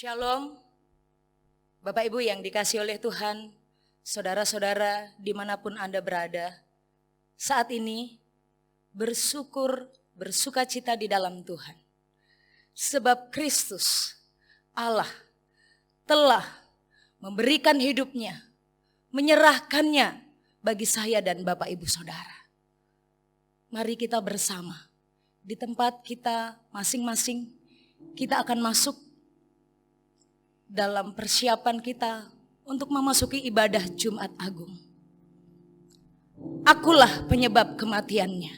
Shalom, Bapak Ibu yang dikasihi oleh Tuhan, saudara-saudara dimanapun Anda berada. Saat ini bersuka cita di dalam Tuhan. Sebab Kristus, Allah, telah memberikan hidupnya, menyerahkannya bagi saya dan Bapak Ibu Saudara. Mari kita bersama, di tempat kita masing-masing, kita akan masuk dalam persiapan kita untuk memasuki ibadah Jumat Agung. Akulah penyebab kematiannya.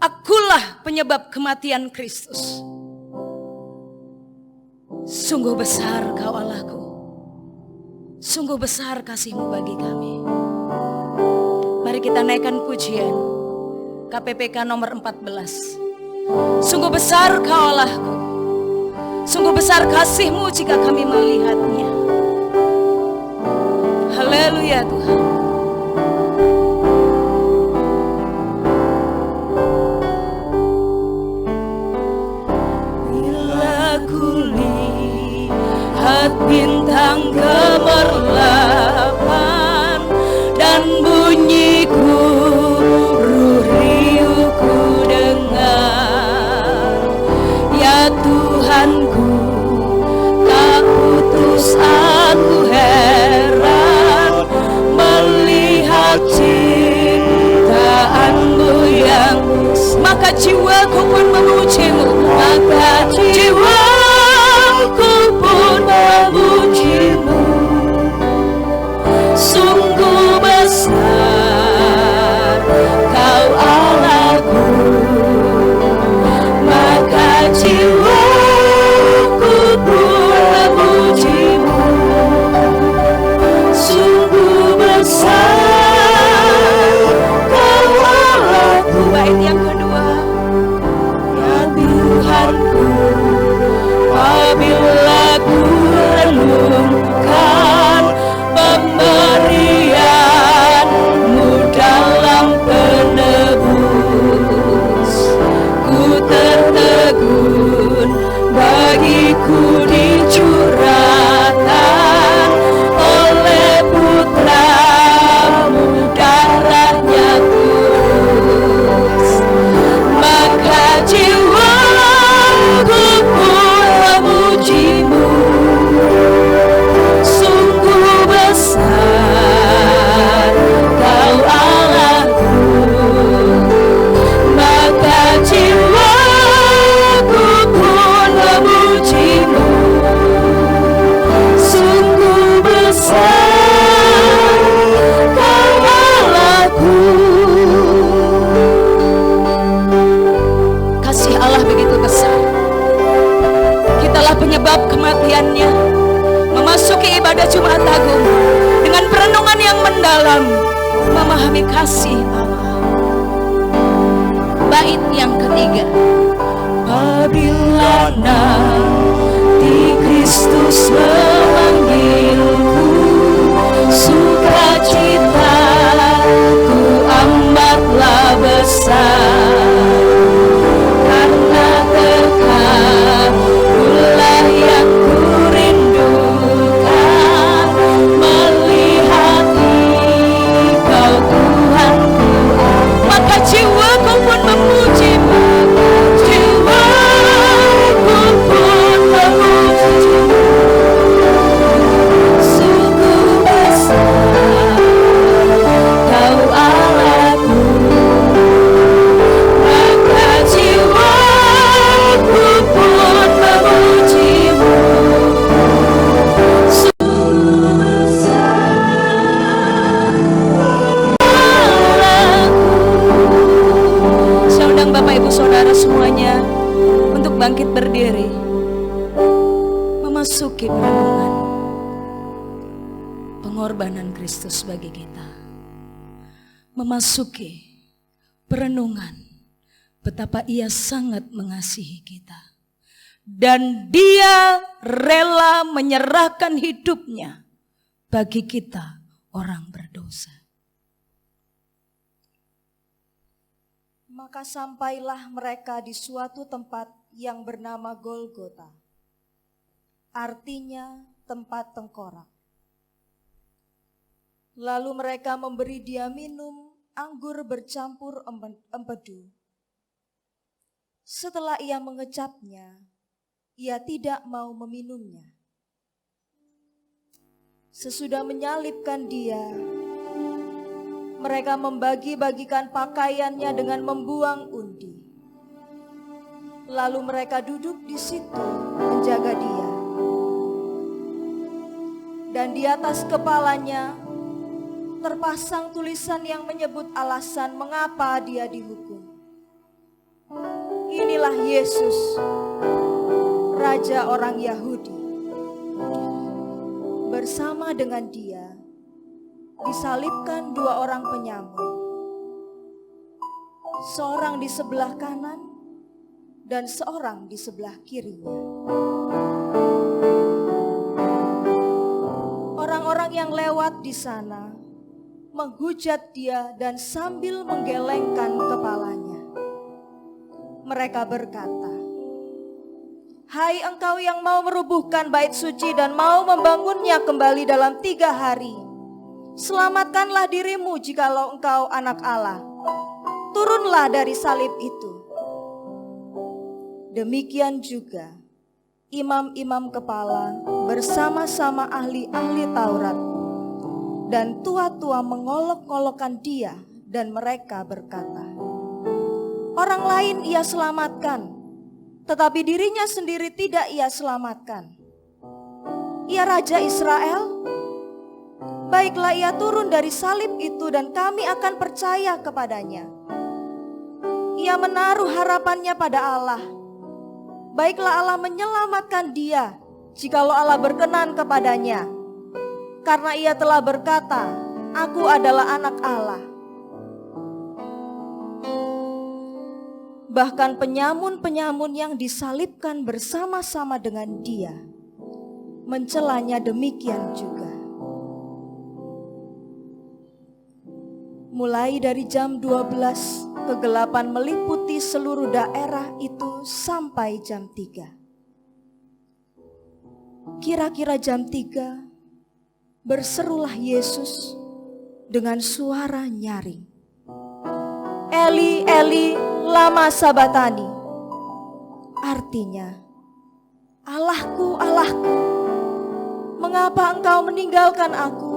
Akulah penyebab kematian Kristus. Sungguh besar Kau Allahku. Sungguh besar kasih-Mu bagi kami. Mari kita naikkan pujian KPPK nomor 14. Sungguh besar Kau Allahku. Sungguh besar kasih-Mu jika kami melihatnya. Haleluya Tuhan. Bila ku lihat bintang gemerlapan dan bunyi guru riuhku dengar, ya Tuhanku, tak putus aku heran melihat ciptaan-Mu yang maka jiwaku pun memuji-Mu, maka jiwaku pun memuji-Mu. Sungguh besar Kau Allahku, maka jiwaku pun memuji-Mu. Sungguh besar Kau Allahku. Bait yang kedua, ya Tuhanku, apabila ku renungkan pemberian-Mu dalam penebus, ku tertegun bagiku dicurahkan oleh Putra-Mu darahnya kudus, maka jiwaku pun memuji-Mu. Sungguh besar Kau Allahku, maka jiwaku pun memuji-Mu. Sungguh besar Kau Allahku. Kasih Allah begitu besar. Kitalah penyebab kematiannya. Memasuki ibadah Jumat Agung dengan perenungan yang mendalam, memahami kasih Allah. Bait yang ketiga, apabila nanti Kristus memanggilku, sukacitaku amatlah besar, karena Engkaulah yang kurindukan, melihat Engkau Tuhanku. Maka jiwaku pun memuji-Mu, jiwaku pun memuji-Mu. Sungguh besar Kau Allahku, maka jiwaku pun memuji-Mu. Sungguh besar Allahku. Saya undang Bapak Ibu Saudara semuanya untuk bangkit berdiri, memasuki perenungan pengorbanan Kristus bagi kita. Memasuki perenungan betapa Ia sangat mengasihi kita, dan Dia rela menyerahkan hidupnya bagi kita orang berdosa. Maka sampailah mereka di suatu tempat yang bernama Golgota, artinya tempat tengkorak. Lalu mereka memberi dia minum anggur bercampur empedu. Setelah ia mengecapnya, ia tidak mau meminumnya. Sesudah menyalibkan dia, mereka membagi-bagikan pakaiannya dengan membuang undi. Lalu mereka duduk di situ menjaga dia. Dan di atas kepalanya terpasang tulisan yang menyebut alasan mengapa dia dihukum. Inilah Yesus, Raja orang Yahudi. Bersama dengan dia disalibkan dua orang penyamun, seorang di sebelah kanan dan seorang di sebelah kirinya. Orang-orang yang lewat di sana menghujat dia dan sambil menggelengkan kepalanya, mereka berkata, "Hai engkau yang mau merubuhkan bait suci dan mau membangunnya kembali dalam 3 hari, selamatkanlah dirimu jikalau engkau anak Allah. Turunlah dari salib itu." Demikian juga imam-imam kepala bersama-sama ahli-ahli Taurat dan tua-tua mengolok-olokkan dia, dan mereka berkata, "Orang lain ia selamatkan, tetapi dirinya sendiri tidak ia selamatkan. Ia Raja Israel? Baiklah ia turun dari salib itu dan kami akan percaya kepadanya. Ia menaruh harapannya pada Allah. Baiklah Allah menyelamatkan dia jikalau Allah berkenan kepadanya. Karena ia telah berkata, 'Aku adalah anak Allah.'" Bahkan penyamun-penyamun yang disalibkan bersama-sama dengan dia mencelanya demikian juga. Mulai dari jam 12, kegelapan meliputi seluruh daerah itu sampai jam 3. Kira-kira jam 3, berserulah Yesus dengan suara nyaring, "Eli, Eli, lama sabatani." Artinya, "Allahku, Allahku, mengapa engkau meninggalkan aku?"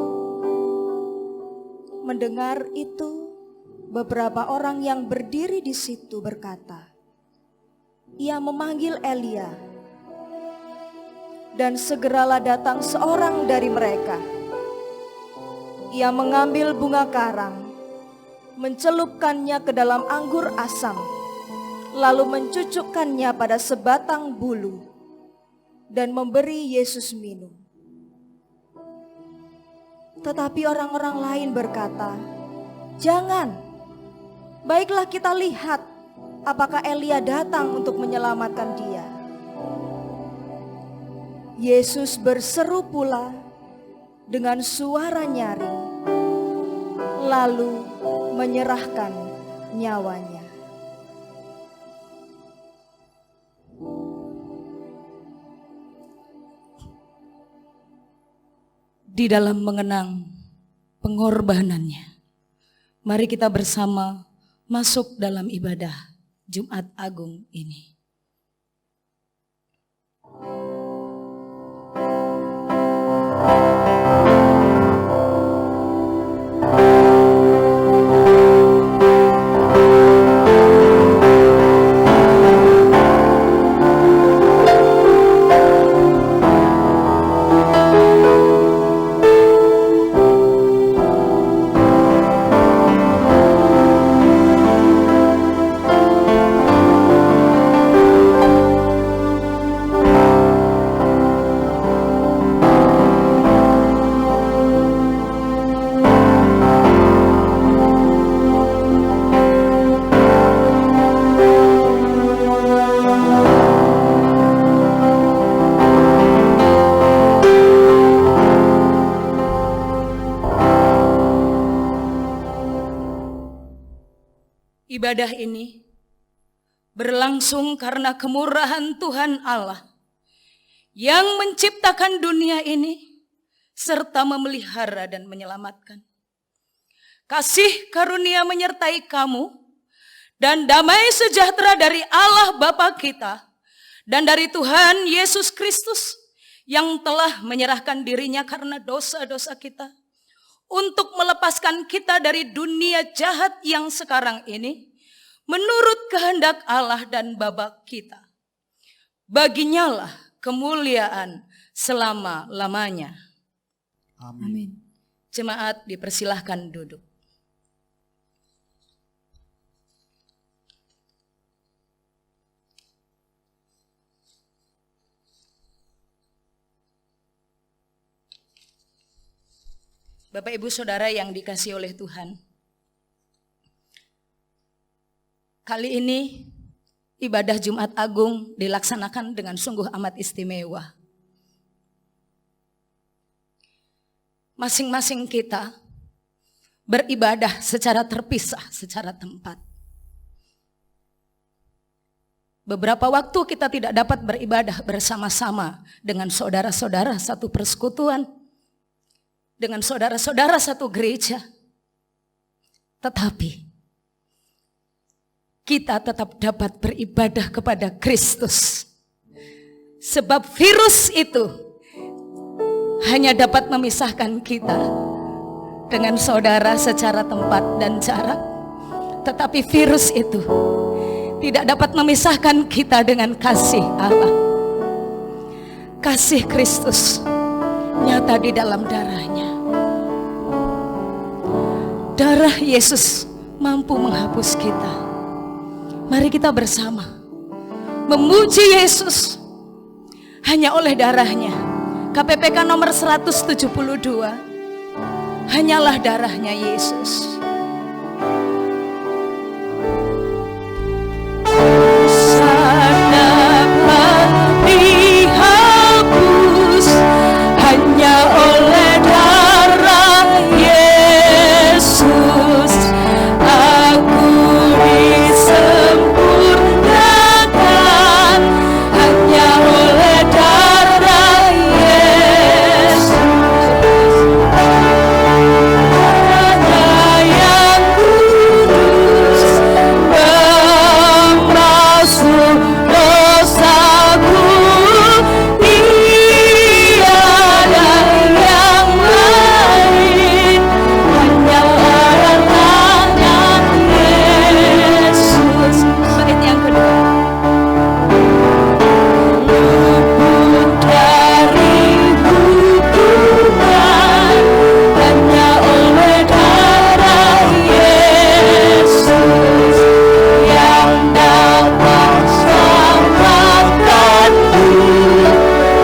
Mendengar itu, beberapa orang yang berdiri di situ berkata, "Ia memanggil Elia." Dan segeralah datang seorang dari mereka. Ia mengambil bunga karang, mencelupkannya ke dalam anggur asam, lalu mencucukkannya pada sebatang bulu, dan memberi Yesus minum. Tetapi orang-orang lain berkata, "Jangan, baiklah kita lihat apakah Elia datang untuk menyelamatkan dia." Yesus berseru pula dengan suara nyaring, lalu menyerahkan nyawanya. Di dalam mengenang pengorbanannya, mari kita bersama masuk dalam ibadah Jumat Agung ini. Ibadah ini berlangsung karena kemurahan Tuhan Allah yang menciptakan dunia ini serta memelihara dan menyelamatkan. Kasih karunia menyertai kamu dan damai sejahtera dari Allah Bapa kita dan dari Tuhan Yesus Kristus yang telah menyerahkan dirinya karena dosa-dosa kita untuk melepaskan kita dari dunia jahat yang sekarang ini menurut kehendak Allah dan Bapa kita. Baginya lah kemuliaan selama-lamanya. Amin. Jemaat dipersilahkan duduk. Bapak Ibu Saudara yang dikasihi oleh Tuhan, kali ini ibadah Jumat Agung dilaksanakan dengan sungguh amat istimewa. Masing-masing kita beribadah secara terpisah, secara tempat. Beberapa waktu kita tidak dapat beribadah bersama-sama dengan saudara-saudara satu persekutuan, dengan saudara-saudara satu gereja. Tetapi kita tetap dapat beribadah kepada Kristus. Sebab virus itu hanya dapat memisahkan kita dengan saudara secara tempat dan jarak. Tetapi virus itu tidak dapat memisahkan kita dengan kasih Allah. Kasih Kristus nyata di dalam darahnya. Darah Yesus mampu menghapus kita. Mari kita bersama memuji Yesus hanya oleh darahnya. KPPK nomor 172, hanyalah darahnya Yesus. Dapat dihapus hanya oleh darah Yesus. Aku disempurnakan hanya oleh darah Yesus. Darah yang kudus membasuh dosaku. Tiada yang lain, hanya darahnya Yesus. Bait yang kedua. Luput dari hukuman hanya oleh darah Yesus yang dapat selamatkanku.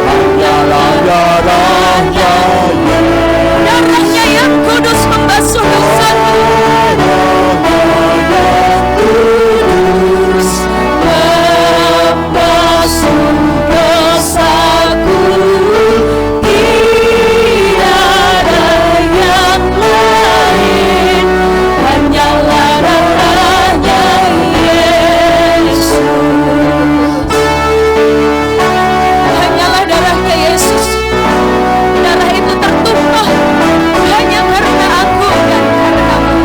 Hanyalah darahnya Yesus. Darahnya yang kudus membasuh dosaku. Kudus membasuh dosaku. Tiada yang lain, hanyalah darahnya Yesus. Hanyalah darahnya Yesus. Darah itu tertumpah hanya karena aku dan karenamu.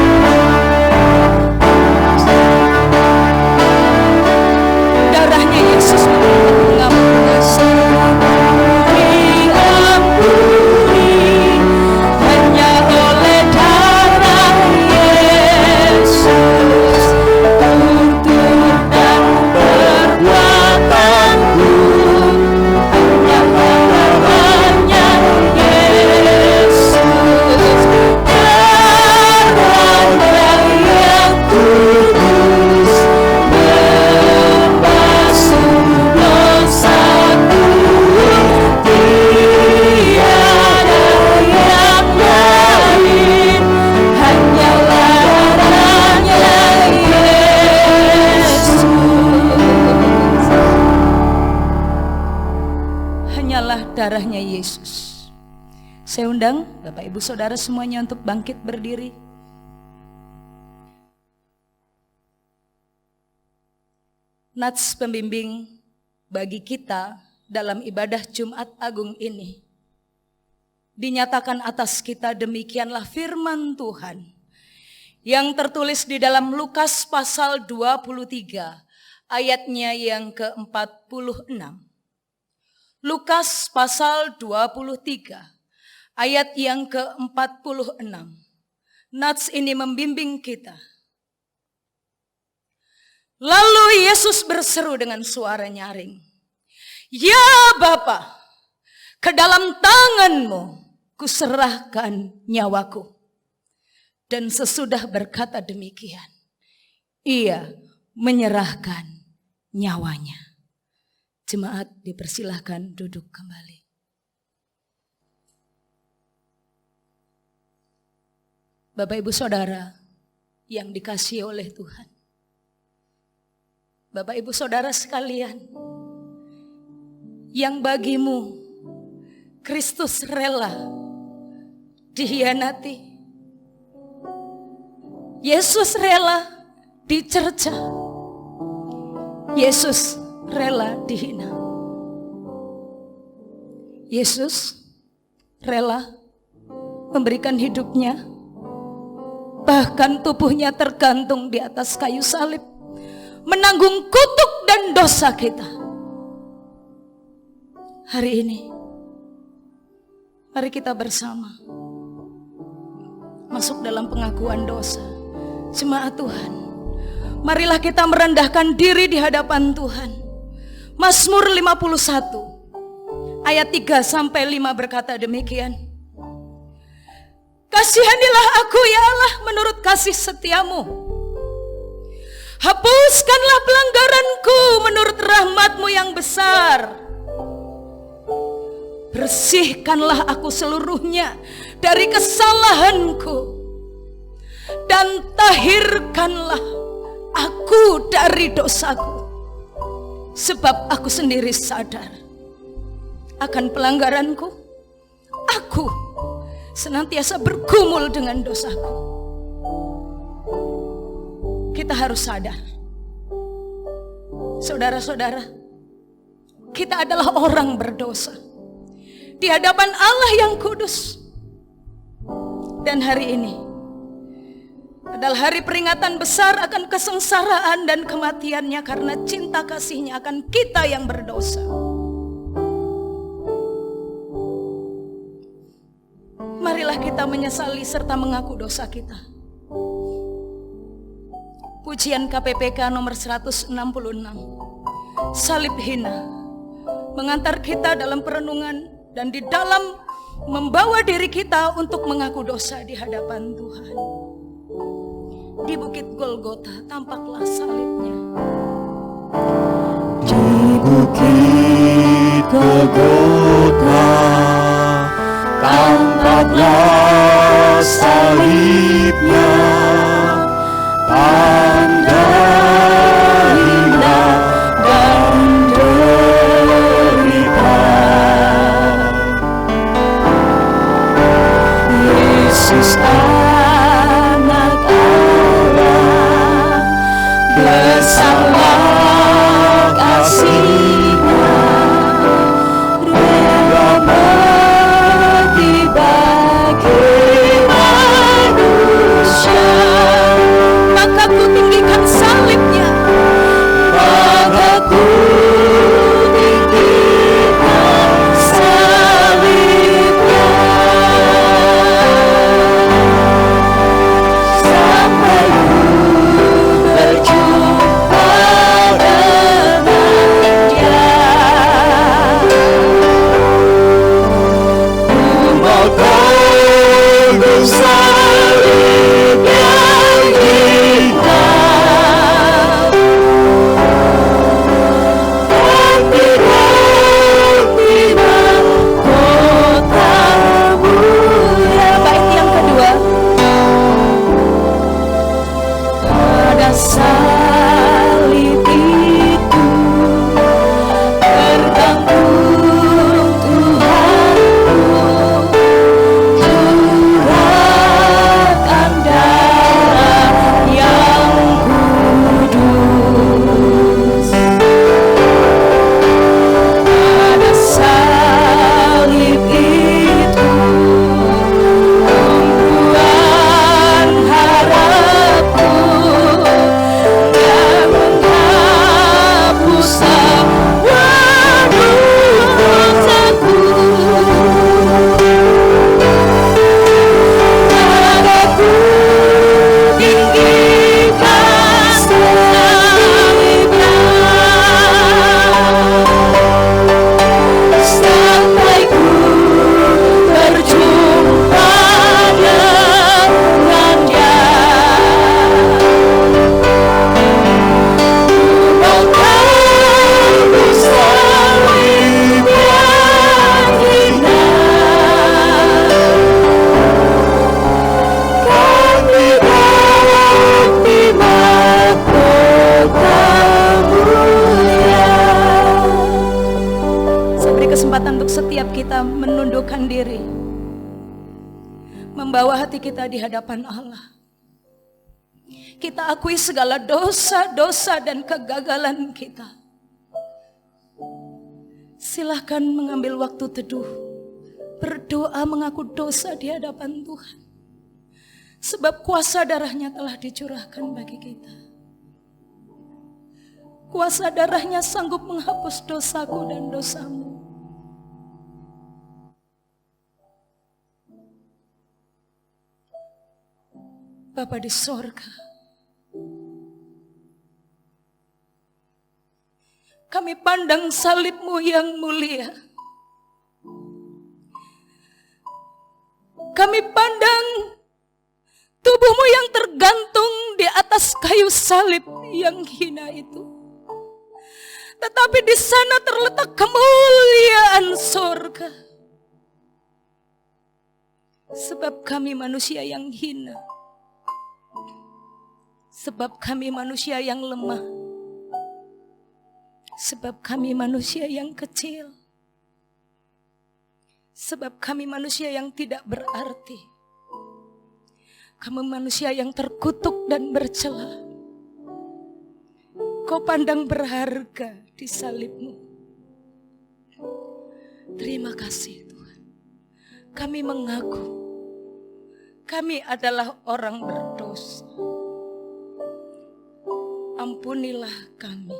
Darahnya Yesus mengampuni dosa. Diampuni hanya oleh darah Yesus. Tutur dan perbuatanku hanyalah darahnya Yesus. Darahnya yang kudus membasuh dosaku. Tiada yang lain, hanyalah darahnya Yesus. Hanyalah darahnya Yesus. Saya undang Bapak Ibu Saudara semuanya untuk bangkit berdiri. Nats pembimbing bagi kita dalam ibadah Jumat Agung ini dinyatakan atas kita, demikianlah firman Tuhan yang tertulis di dalam Lukas pasal 23 ayatnya yang ke-46. Lukas pasal 23 ayat yang ke-46. Nats ini membimbing kita. Lalu Yesus berseru dengan suara nyaring, "Ya Bapa, ke dalam tangan-Mu kuserahkan nyawaku." Dan sesudah berkata demikian, Ia menyerahkan nyawanya. Jemaat dipersilahkan duduk kembali. Bapak Ibu Saudara yang dikasihi oleh Tuhan, Bapak Ibu Saudara sekalian, yang bagimu Kristus rela dihianati, Yesus rela dicerca, Yesus rela dihina, Yesus rela memberikan hidupnya, bahkan tubuhnya tergantung di atas kayu salib, menanggung kutuk dan dosa kita. Hari ini, mari kita bersama masuk dalam pengakuan dosa. Jemaat Tuhan, marilah kita merendahkan diri di hadapan Tuhan. Mazmur 51 ayat 3-5 berkata demikian, "Kasihanilah aku ya Allah menurut kasih setiamu. Hapuskanlah pelanggaranku menurut rahmat-Mu yang besar. Bersihkanlah aku seluruhnya dari kesalahanku, dan tahirkanlah aku dari dosaku. Sebab aku sendiri sadar akan pelanggaranku. Aku senantiasa bergumul dengan dosaku." Kita harus sadar, saudara-saudara, kita adalah orang berdosa di hadapan Allah yang kudus. Dan hari ini adalah hari peringatan besar akan kesengsaraan dan kematiannya karena cinta kasihnya akan kita yang berdosa. Marilah kita menyesali serta mengaku dosa kita. Pujian KPPK nomor 166, Salib Hina, mengantar kita dalam perenungan dan di dalam membawa diri kita untuk mengaku dosa di hadapan Tuhan. Di Bukit Golgota tampaklah salibnya. Di Bukit Golgota tampaklah salibnya, tanda hina dan derita. Yesus anak Allah bersama kasih-Nya rela mati bagi manusia. Maka ku tinggikan salibnya, Maka ku tinggikan salibnya. membawa hati kita di hadapan Allah. Kita akui segala dosa-dosa dan kegagalan kita. Silahkan mengambil waktu teduh, berdoa mengaku dosa di hadapan Tuhan. Sebab kuasa darahnya telah dicurahkan bagi kita. Kuasa darahnya sanggup menghapus dosaku dan dosamu. Bapa di sorga, kami pandang salib-Mu yang mulia. Kami pandang tubuh-Mu yang tergantung di atas kayu salib yang hina itu. Tetapi di sana terletak kemuliaan surga. Sebab kami manusia yang hina. Sebab kami manusia yang lemah. Sebab kami manusia yang kecil. Sebab kami manusia yang tidak berarti. Kami manusia yang terkutuk dan bercela. Kau pandang berharga di salib-Mu. Terima kasih Tuhan. Kami mengaku kami adalah orang berdosa. Ampunilah kami.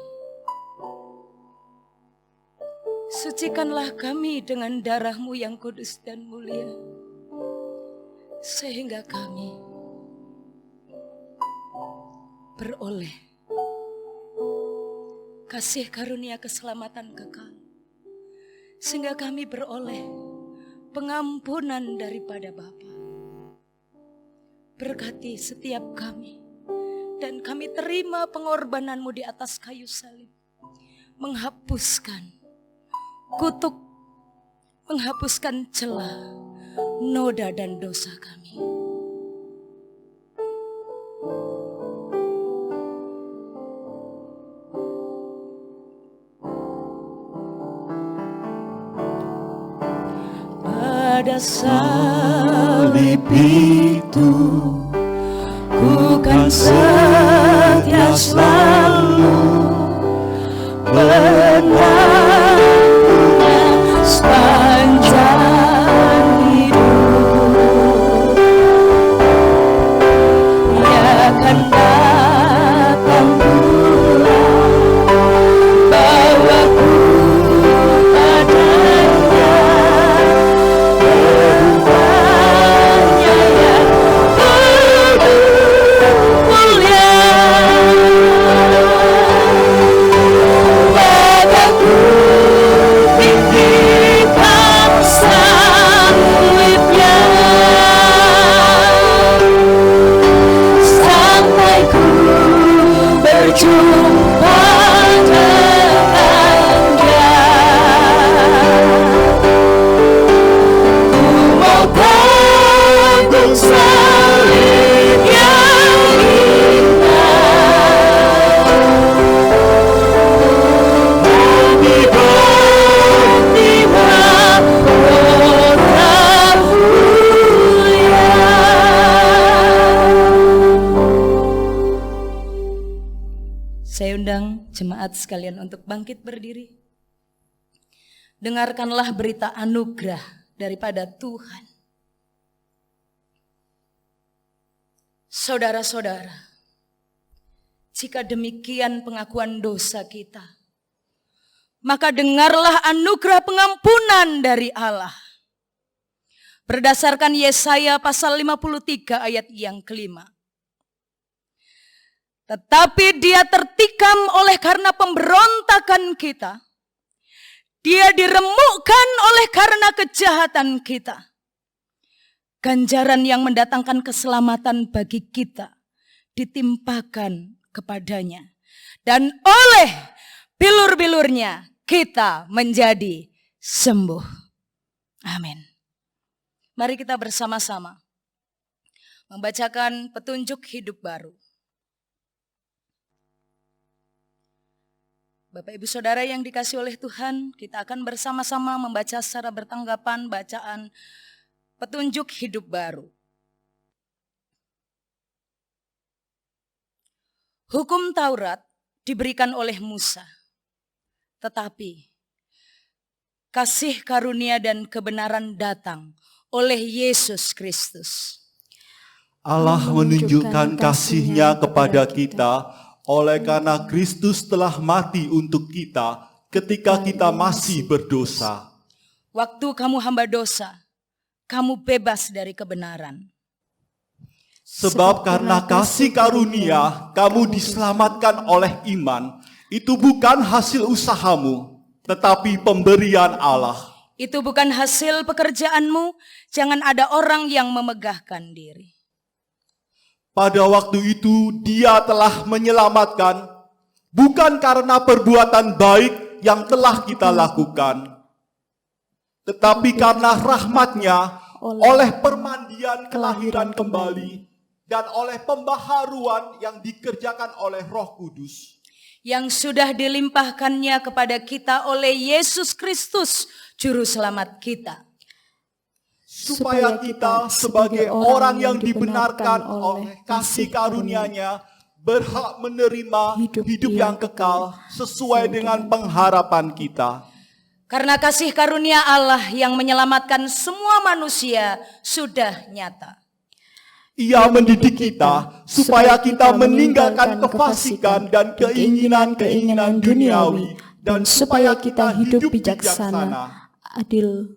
Sucikanlah kami dengan darah-Mu yang kudus dan mulia. Sehingga kami beroleh kasih karunia keselamatan kekal. Sehingga kami beroleh pengampunan daripada Bapa. Berkati setiap kami. Dan kami terima pengorbanan-Mu di atas kayu salib. Menghapuskan kutuk, menghapuskan celah, noda dan dosa kami. Pada salib itu ku kan setia selalu menantikan sepanjang hidup. Ia akan datang pula bawaku padanya. Berjumpa dengan Dia, ku mau tanggung salib yang indah, demi buktinya orang mulia. Saya undang jemaat sekalian untuk bangkit berdiri. Dengarkanlah berita anugerah daripada Tuhan. Saudara-saudara, jika demikian pengakuan dosa kita, maka dengarlah anugerah pengampunan dari Allah. Berdasarkan Yesaya pasal 53 ayat yang kelima. Tetapi Dia tertikam oleh karena pemberontakan kita. Dia diremukkan oleh karena kejahatan kita. Ganjaran yang mendatangkan keselamatan bagi kita ditimpakan kepadanya. Dan oleh bilur-bilurnya kita menjadi sembuh. Amin. Mari kita bersama-sama membacakan petunjuk hidup baru. Bapak Ibu Saudara yang dikasihi oleh Tuhan, kita akan bersama-sama membaca secara bertanggapan bacaan petunjuk hidup baru. Hukum Taurat diberikan oleh Musa, tetapi kasih karunia dan kebenaran datang oleh Yesus Kristus. Allah menunjukkan kasih-Nya kepada kita oleh karena Kristus telah mati untuk kita ketika kita masih berdosa. Waktu kamu hamba dosa, kamu bebas dari kebenaran. Sebab karena kasih karunia, kamu diselamatkan oleh iman. Itu bukan hasil usahamu, tetapi pemberian Allah. Itu bukan hasil pekerjaanmu, jangan ada orang yang memegahkan diri. Pada waktu itu Dia telah menyelamatkan, bukan karena perbuatan baik yang telah kita lakukan, tetapi karena rahmat-Nya oleh permandian kelahiran kembali dan oleh pembaharuan yang dikerjakan oleh Roh Kudus, Yang sudah dilimpahkannya kepada kita oleh Yesus Kristus, Juru Selamat kita. supaya kita sebagai orang yang dibenarkan oleh kasih karunia-Nya berhak menerima hidup yang kekal sesuai dengan pengharapan kita. Karena kasih karunia Allah yang menyelamatkan semua manusia sudah nyata. Ia mendidik kita supaya kita meninggalkan kefasikan dan keinginan-keinginan duniawi, dan supaya kita hidup bijaksana, adil,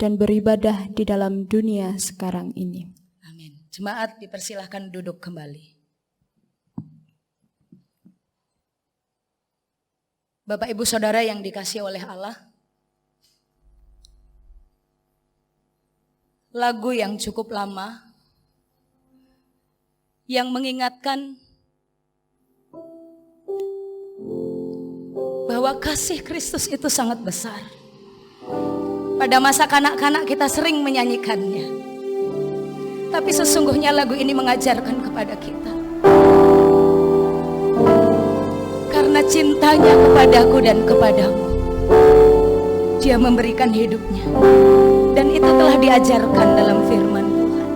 dan beribadah di dalam dunia sekarang ini. Amin. Jemaat dipersilahkan duduk kembali. Bapak Ibu Saudara yang dikasihi oleh Allah, lagu yang cukup lama yang mengingatkan bahwa kasih Kristus itu sangat besar. Pada masa kanak-kanak kita sering menyanyikannya, tapi sesungguhnya lagu ini mengajarkan kepada kita, karena cintanya kepadaku dan kepadamu, Dia memberikan hidupnya. Dan itu telah diajarkan dalam firman Tuhan.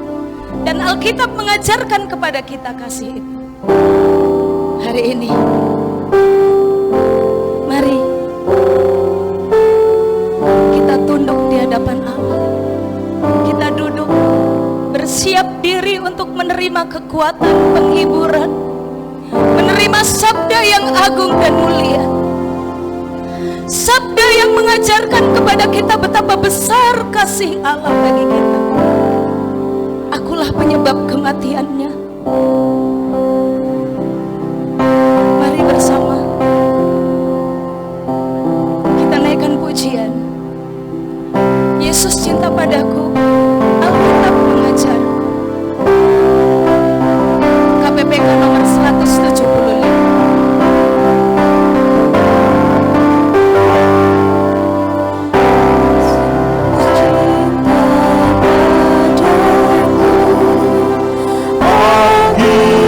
Dan Alkitab mengajarkan kepada kita kasih itu. Hari ini, mari kita tunduk di hadapan Allah. Kita duduk bersiap diri untuk menerima kekuatan penghiburan, menerima sabda yang agung dan mulia, sabda yang mengajarkan kepada kita betapa besar kasih Allah bagi kita. Akulah penyebab kematiannya. Mari bersama kita naikkan pujian. Yesus cinta padaku, Alkitab mengajarku. KPPK nomor 175. Bagi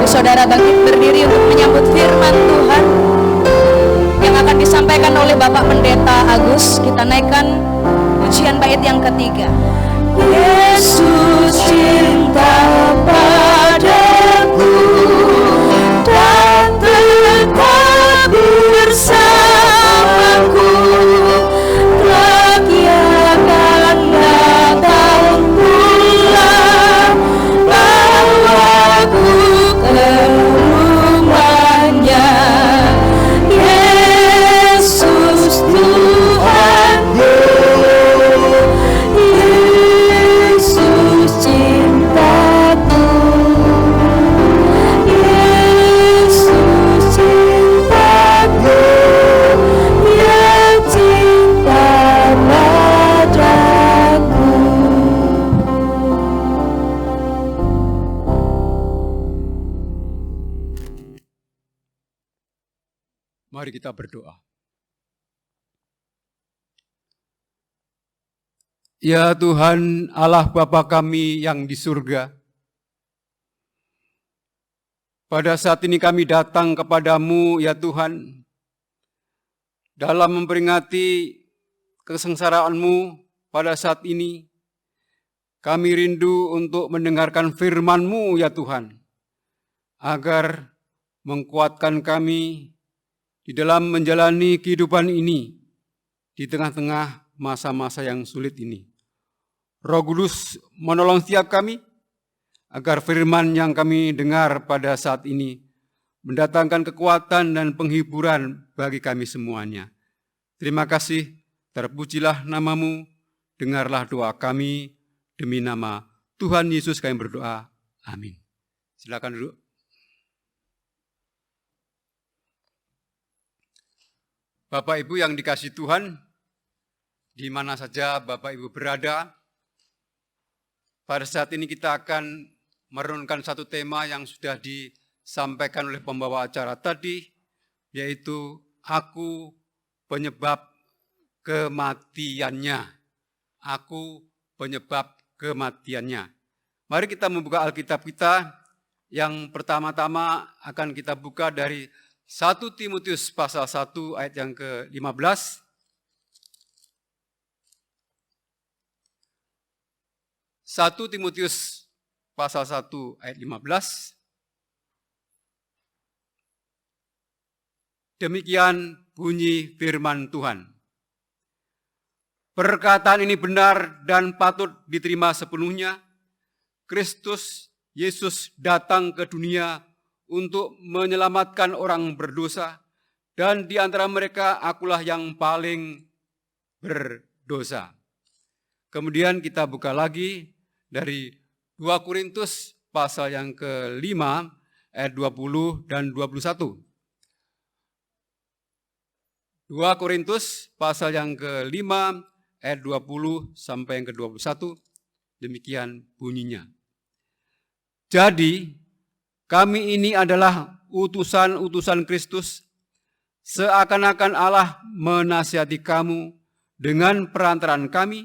Ibu saudara bangkit berdiri untuk menyambut firman Tuhan yang akan disampaikan oleh Bapak Pendeta Agus. Kita naikkan pujian bait yang ketiga. Yesus cinta padaku dan tetap bersamaku, kelak ia akan datang pula, bawaku ke rumahnya. Yesus Tuhanku, Yesus cintaku, Yesus cintaku, yang cinta padaku. Mari kita berdoa. Ya Tuhan Allah Bapa kami yang di surga, pada saat ini kami datang kepadamu ya Tuhan, dalam memperingati kesengsaraanmu pada saat ini. Kami rindu untuk mendengarkan firman-Mu ya Tuhan, agar menguatkan kami di dalam menjalani kehidupan ini di tengah-tengah masa-masa yang sulit ini. Roh Kudus menolong setiap kami agar firman yang kami dengar pada saat ini mendatangkan kekuatan dan penghiburan bagi kami semuanya. Terima kasih, terpujilah nama-Mu, dengarlah doa kami, demi nama Tuhan Yesus kami berdoa. Amin. Silakan duduk. Bapak Ibu yang dikasihi Tuhan, di mana saja Bapak Ibu berada, pada saat ini kita akan merenungkan satu tema yang sudah disampaikan oleh pembawa acara tadi, yaitu aku penyebab kematiannya. Aku penyebab kematiannya. Mari kita membuka Alkitab kita. Yang pertama-tama akan kita buka dari 1 Timotius pasal 1 ayat yang ke-15. 1 Timotius pasal 1 ayat 15. Demikian bunyi firman Tuhan. Perkataan ini benar dan patut diterima sepenuhnya. Kristus Yesus datang ke dunia untuk menyelamatkan orang berdosa, dan di antara mereka akulah yang paling berdosa. Kemudian kita buka lagi dari 2 Korintus pasal yang ke-5 ayat 20 dan 21. 2 Korintus pasal yang ke-5 ayat 20 sampai yang ke-21, demikian bunyinya. Jadi, kami ini adalah utusan-utusan Kristus, seakan-akan Allah menasihati kamu dengan perantaraan kami.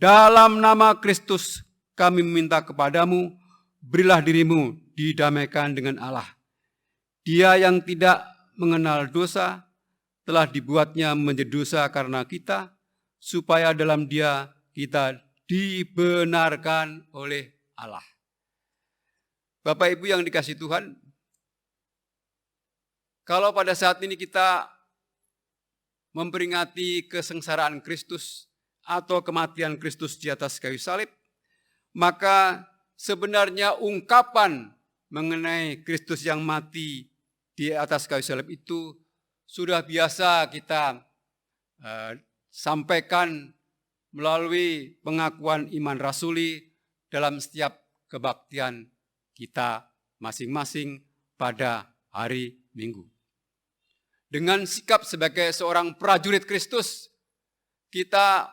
Dalam nama Kristus kami meminta kepadamu, berilah dirimu didamaikan dengan Allah. Dia yang tidak mengenal dosa, telah dibuatnya menjadi dosa karena kita, supaya dalam Dia kita dibenarkan oleh Allah. Bapak Ibu yang dikasihi Tuhan, kalau pada saat ini kita memperingati kesengsaraan Kristus atau kematian Kristus di atas kayu salib, maka sebenarnya ungkapan mengenai Kristus yang mati di atas kayu salib itu sudah biasa kita sampaikan melalui pengakuan iman rasuli dalam setiap kebaktian kita masing-masing pada hari Minggu. Dengan sikap sebagai seorang prajurit Kristus, kita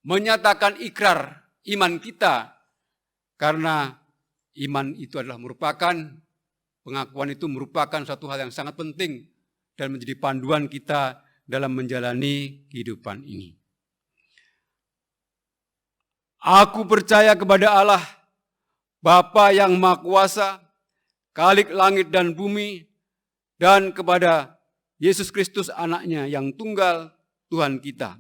menyatakan ikrar iman kita, karena iman itu adalah merupakan, pengakuan itu merupakan suatu hal yang sangat penting dan menjadi panduan kita dalam menjalani kehidupan ini. Aku percaya kepada Allah, Bapa yang Maha Kuasa, Khalik langit dan bumi, dan kepada Yesus Kristus anaknya yang tunggal Tuhan kita,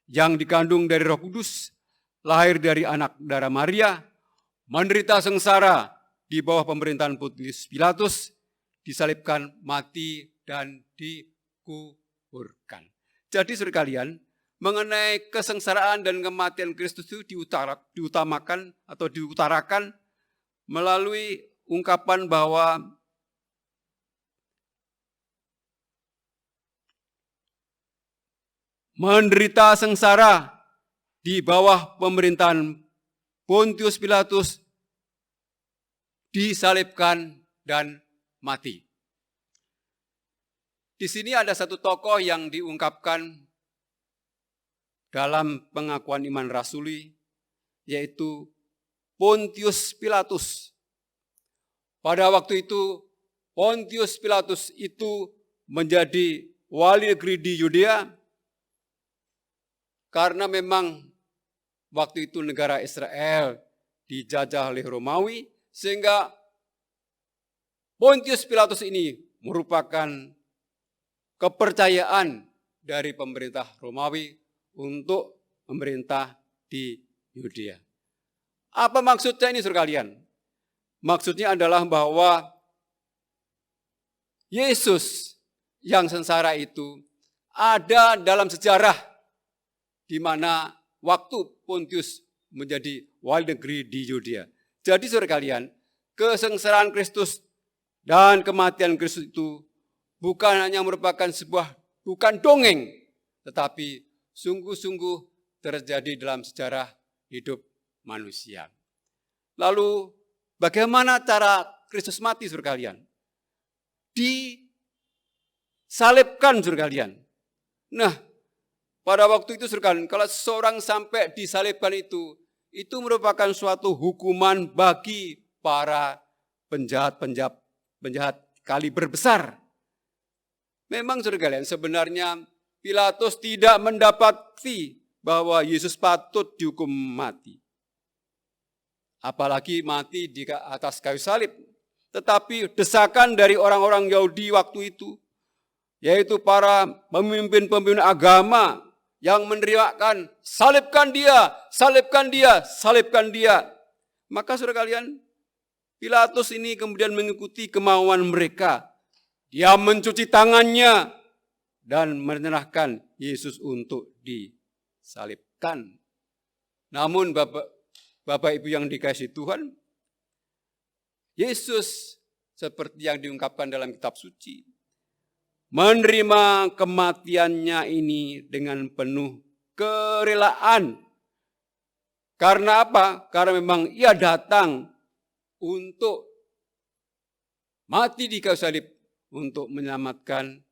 yang dikandung dari Roh Kudus, lahir dari anak darah Maria, menderita sengsara di bawah pemerintahan Pontius Pilatus, disalibkan, mati, dan dikuburkan. Jadi saudara kalian, mengenai kesengsaraan dan kematian Kristus itu diutamakan atau diutarakan melalui ungkapan bahwa menderita sengsara di bawah pemerintahan Pontius Pilatus, disalibkan dan mati. Di sini ada satu tokoh yang diungkapkan dalam pengakuan iman rasuli, yaitu Pontius Pilatus. Pada waktu itu, Pontius Pilatus itu menjadi wali negeri di Yudea, karena memang waktu itu negara Israel dijajah oleh Romawi, sehingga Pontius Pilatus ini merupakan kepercayaan dari pemerintah Romawi untuk memerintah di Yudea. Apa maksudnya ini saudara kalian? Maksudnya adalah bahwa Yesus yang sengsara itu ada dalam sejarah di mana waktu Pontius menjadi wali negeri di Yudea. Jadi saudara kalian, kesengsaraan Kristus dan kematian Kristus itu bukan hanya merupakan bukan dongeng, tetapi sungguh-sungguh terjadi dalam sejarah hidup manusia. Lalu bagaimana cara Kristus mati saudara kalian? Disalibkan saudara kalian. Nah, pada waktu itu saudara kalian, kalau seseorang sampai disalibkan itu merupakan suatu hukuman bagi para penjahat kaliber besar. Memang saudara kalian, sebenarnya Pilatus tidak mendapati bahwa Yesus patut dihukum mati. Apalagi mati di atas kayu salib. Tetapi desakan dari orang-orang Yahudi waktu itu, yaitu para pemimpin-pemimpin agama yang meneriakkan, salibkan dia, salibkan dia, salibkan dia. Maka saudara kalian, Pilatus ini kemudian mengikuti kemauan mereka. Dia mencuci tangannya dan menyerahkan Yesus untuk disalibkan. Namun Bapak Ibu yang dikasihi Tuhan, Yesus seperti yang diungkapkan dalam kitab suci, menerima kematiannya ini dengan penuh kerelaan. Karena apa? Karena memang ia datang untuk mati di kayu salib untuk menyelamatkan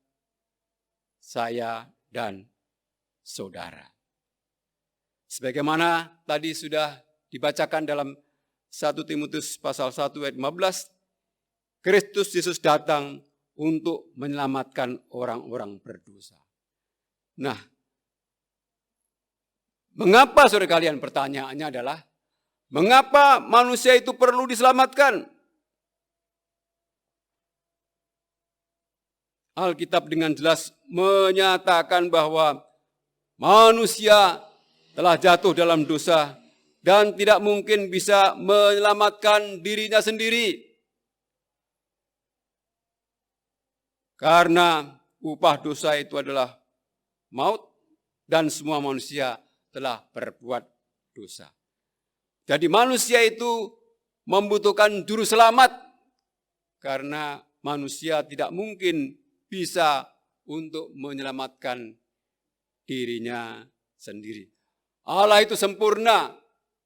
saya dan saudara. Sebagaimana tadi sudah dibacakan dalam 1 Timotius pasal 1 ayat 15, Kristus Yesus datang untuk menyelamatkan orang-orang berdosa. Nah, mengapa saudara kalian? Pertanyaannya adalah, mengapa manusia itu perlu diselamatkan? Alkitab dengan jelas menyatakan bahwa manusia telah jatuh dalam dosa dan tidak mungkin bisa menyelamatkan dirinya sendiri. Karena upah dosa itu adalah maut dan semua manusia telah berbuat dosa. Jadi manusia itu membutuhkan juru selamat karena manusia tidak mungkin bisa untuk menyelamatkan dirinya sendiri. Allah itu sempurna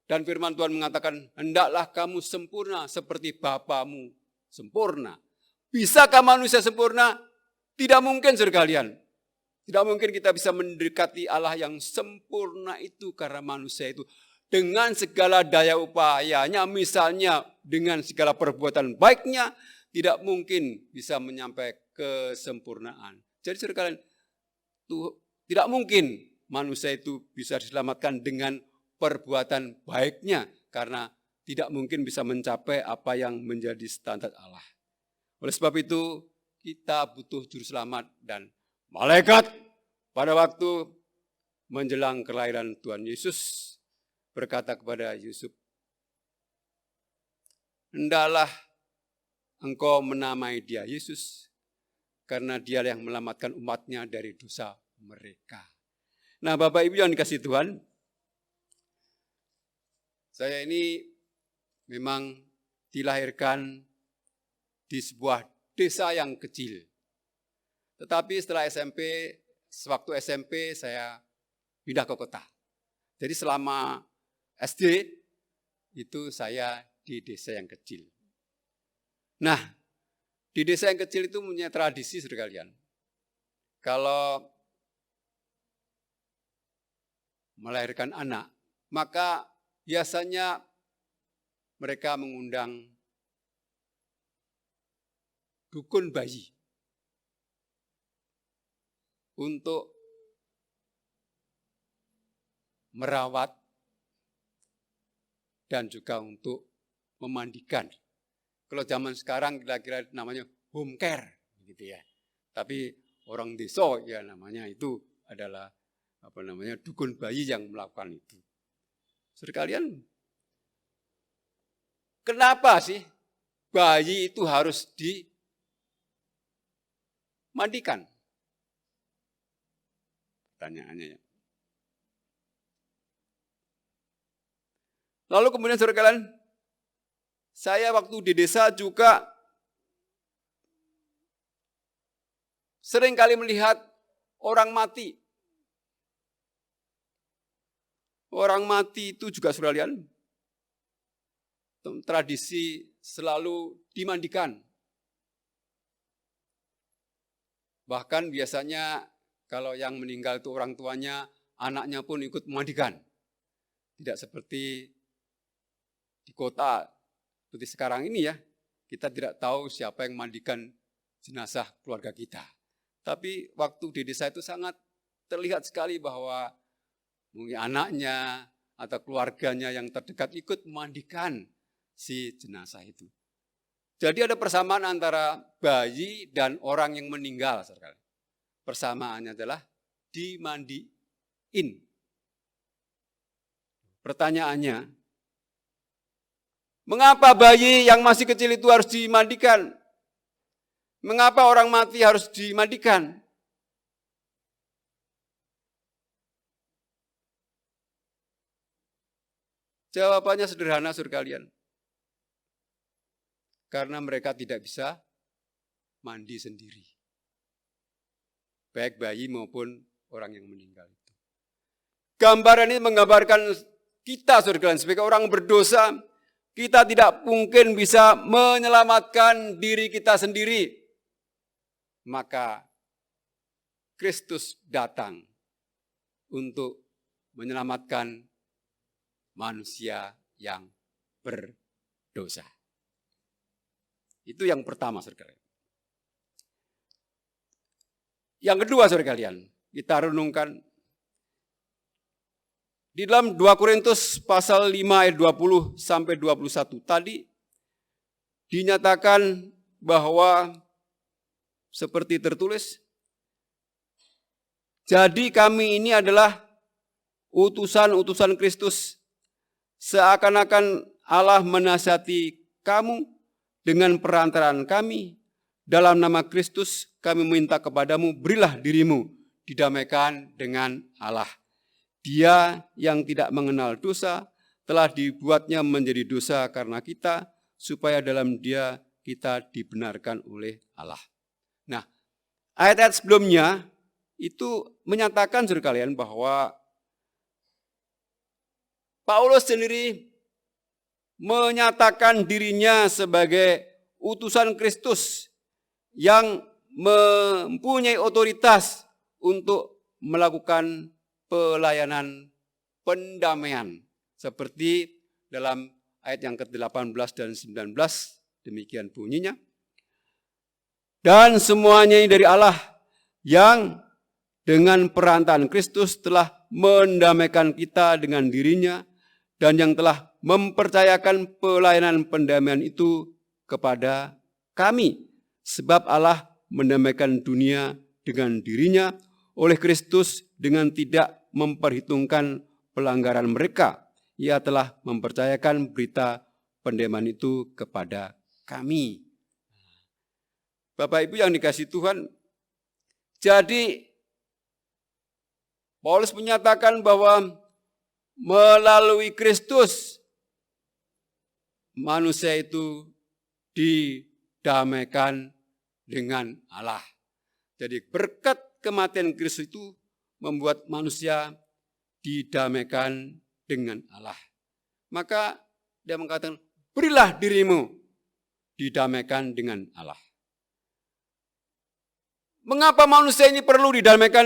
dan firman Tuhan mengatakan, hendaklah kamu sempurna seperti Bapamu sempurna. Bisakah manusia sempurna? Tidak mungkin saudara kalian. Tidak mungkin kita bisa mendekati Allah yang sempurna itu karena manusia itu dengan segala daya upayanya, misalnya dengan segala perbuatan baiknya, tidak mungkin bisa menyampai kesempurnaan. Jadi saudara kalian, tidak mungkin manusia itu bisa diselamatkan dengan perbuatan baiknya karena tidak mungkin bisa mencapai apa yang menjadi standar Allah. Oleh sebab itu, kita butuh juru selamat dan malaikat pada waktu menjelang kelahiran Tuhan Yesus berkata kepada Yusuf, "Hendaklah engkau menamai dia Yesus, karena dia yang menyelamatkan umatnya dari dosa mereka." Nah, Bapak Ibu yang dikasihi Tuhan, saya ini memang dilahirkan di sebuah desa yang kecil. Tetapi setelah sewaktu SMP saya pindah ke kota. Jadi selama SD itu saya di desa yang kecil. Nah, di desa yang kecil itu punya tradisi, saudara kalian. Kalau melahirkan anak, maka biasanya mereka mengundang dukun bayi untuk merawat dan juga untuk memandikan. Kalau zaman sekarang kira-kira namanya home care gitu ya. Tapi orang desa ya namanya itu adalah dukun bayi yang melakukan itu. Saudara kalian, kenapa sih bayi itu harus dimandikan? Pertanyaannya ya. Lalu kemudian saudara kalian, saya waktu di desa juga sering kali melihat orang mati. Orang mati itu juga saudara kalian, tradisi selalu dimandikan. Bahkan biasanya kalau yang meninggal itu orang tuanya, anaknya pun ikut memandikan. Tidak seperti di kota, seperti sekarang ini ya, kita tidak tahu siapa yang memandikan jenazah keluarga kita. Tapi waktu di desa itu sangat terlihat sekali bahwa mungkin anaknya atau keluarganya yang terdekat ikut memandikan si jenazah itu. Jadi ada persamaan antara bayi dan orang yang meninggal. Persamaannya adalah dimandiin. Pertanyaannya, mengapa bayi yang masih kecil itu harus dimandikan? Mengapa orang mati harus dimandikan? Jawabannya sederhana, saudara kalian. Karena mereka tidak bisa mandi sendiri. Baik bayi maupun orang yang meninggal itu. Gambaran ini menggambarkan kita, saudara kalian, sebagai orang berdosa, kita tidak mungkin bisa menyelamatkan diri kita sendiri. Maka Kristus datang untuk menyelamatkan manusia yang berdosa. Itu yang pertama, saudara. Yang kedua, saudara kalian, kita renungkan di dalam 2 Korintus pasal 5 ayat 20 sampai 21 tadi dinyatakan bahwa seperti tertulis, jadi kami ini adalah utusan-utusan Kristus, seakan-akan Allah menasihati kamu dengan perantaraan kami. Dalam nama Kristus kami minta kepadamu, berilah dirimu didamaikan dengan Allah. Dia yang tidak mengenal dosa telah dibuatnya menjadi dosa karena kita, supaya dalam Dia kita dibenarkan oleh Allah. Nah, ayat-ayat sebelumnya itu menyatakan, saudara kalian, bahwa Paulus sendiri menyatakan dirinya sebagai utusan Kristus yang mempunyai otoritas untuk melakukan pelayanan pendamaian. Seperti dalam ayat yang ke-18 dan 19, demikian bunyinya. Dan semuanya dari Allah yang dengan perantaraan Kristus telah mendamaikan kita dengan dirinya dan yang telah mempercayakan pelayanan pendamaian itu kepada kami. Sebab Allah mendamaikan dunia dengan dirinya oleh Kristus dengan tidak memperhitungkan pelanggaran mereka. Ia telah mempercayakan berita pendamaian itu kepada kami. Bapak Ibu yang dikasihi Tuhan, jadi Paulus menyatakan bahwa melalui Kristus manusia itu didamaikan dengan Allah. Jadi berkat kematian Kristus itu membuat manusia didamaikan dengan Allah. Maka dia mengatakan, berilah dirimu didamaikan dengan Allah. Mengapa manusia ini perlu didamaikan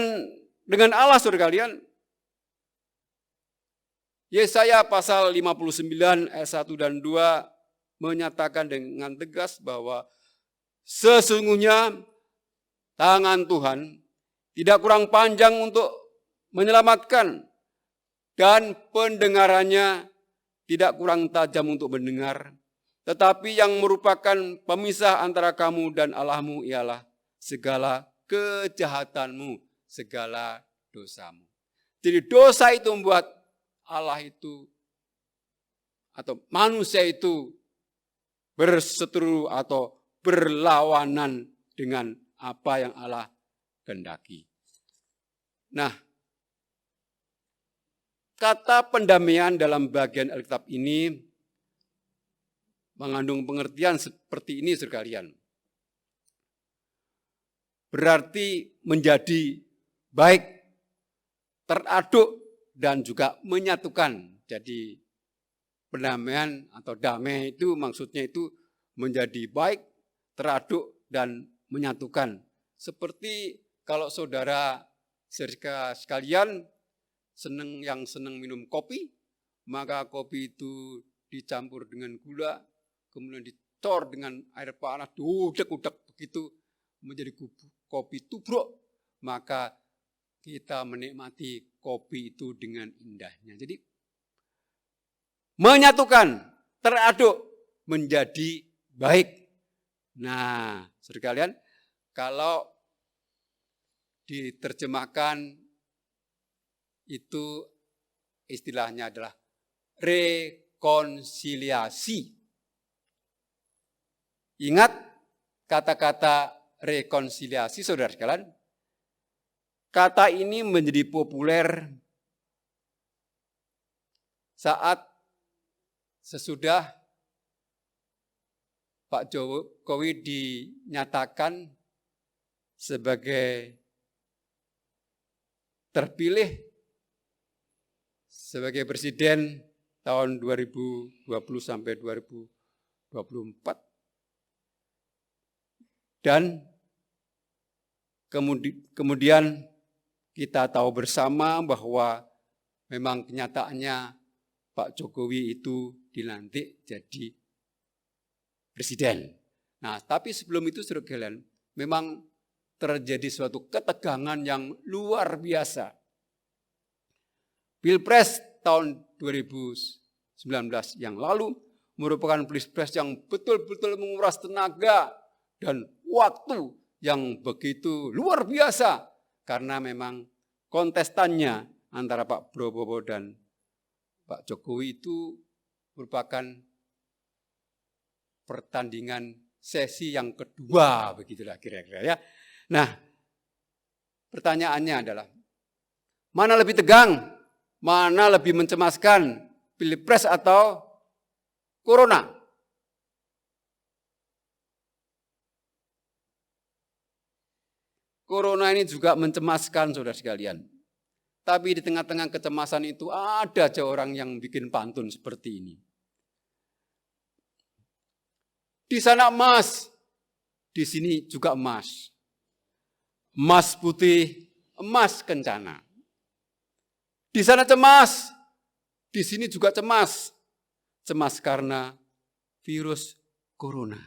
dengan Allah, saudara kalian? Yesaya pasal 59 ayat 1 dan 2 menyatakan dengan tegas bahwa sesungguhnya tangan Tuhan tidak kurang panjang untuk menyelamatkan dan pendengarannya tidak kurang tajam untuk mendengar. Tetapi yang merupakan pemisah antara kamu dan Allahmu ialah segala kejahatanmu, segala dosamu. Jadi dosa itu membuat Allah itu atau manusia itu berseteru atau berlawanan dengan apa yang Allah kehendaki. Nah, kata pendamaian dalam bagian Alkitab ini mengandung pengertian seperti ini, saudara kalian. Berarti menjadi baik, teraduk, dan juga menyatukan. Jadi pendamaian atau damai itu maksudnya itu menjadi baik, teraduk, dan menyatukan. Seperti kalau saudara sekalian yang senang minum kopi, maka kopi itu dicampur dengan gula, kemudian dicor dengan air panas, diudek-udek begitu menjadi kopi tubruk, maka kita menikmati kopi itu dengan indahnya. Jadi menyatukan, teraduk, menjadi baik. Nah, saudara sekalian, kalau diterjemahkan itu istilahnya adalah rekonsiliasi. Ingat kata-kata rekonsiliasi, saudara sekalian. Kata ini menjadi populer saat sesudah Pak Jokowi dinyatakan sebagai terpilih sebagai presiden tahun 2020 sampai 2024. Dan kemudian kita tahu bersama bahwa memang kenyataannya Pak Jokowi itu dilantik jadi presiden. Nah, tapi sebelum itu, saudara sekalian, memang terjadi suatu ketegangan yang luar biasa. Pilpres tahun 2019 yang lalu merupakan pilpres yang betul-betul menguras tenaga dan waktu yang begitu luar biasa. Karena memang kontestannya antara Pak Prabowo dan Pak Jokowi itu merupakan pertandingan sesi yang kedua, begitulah kira-kira ya. Nah, pertanyaannya adalah, mana lebih tegang, mana lebih mencemaskan, Pilpres atau Corona? Corona ini juga mencemaskan, saudara sekalian. Tapi di tengah-tengah kecemasan itu ada aja orang yang bikin pantun seperti ini. Di sana emas, di sini juga emas. Emas putih, emas kencana. Di sana cemas, di sini juga cemas. Cemas karena virus corona.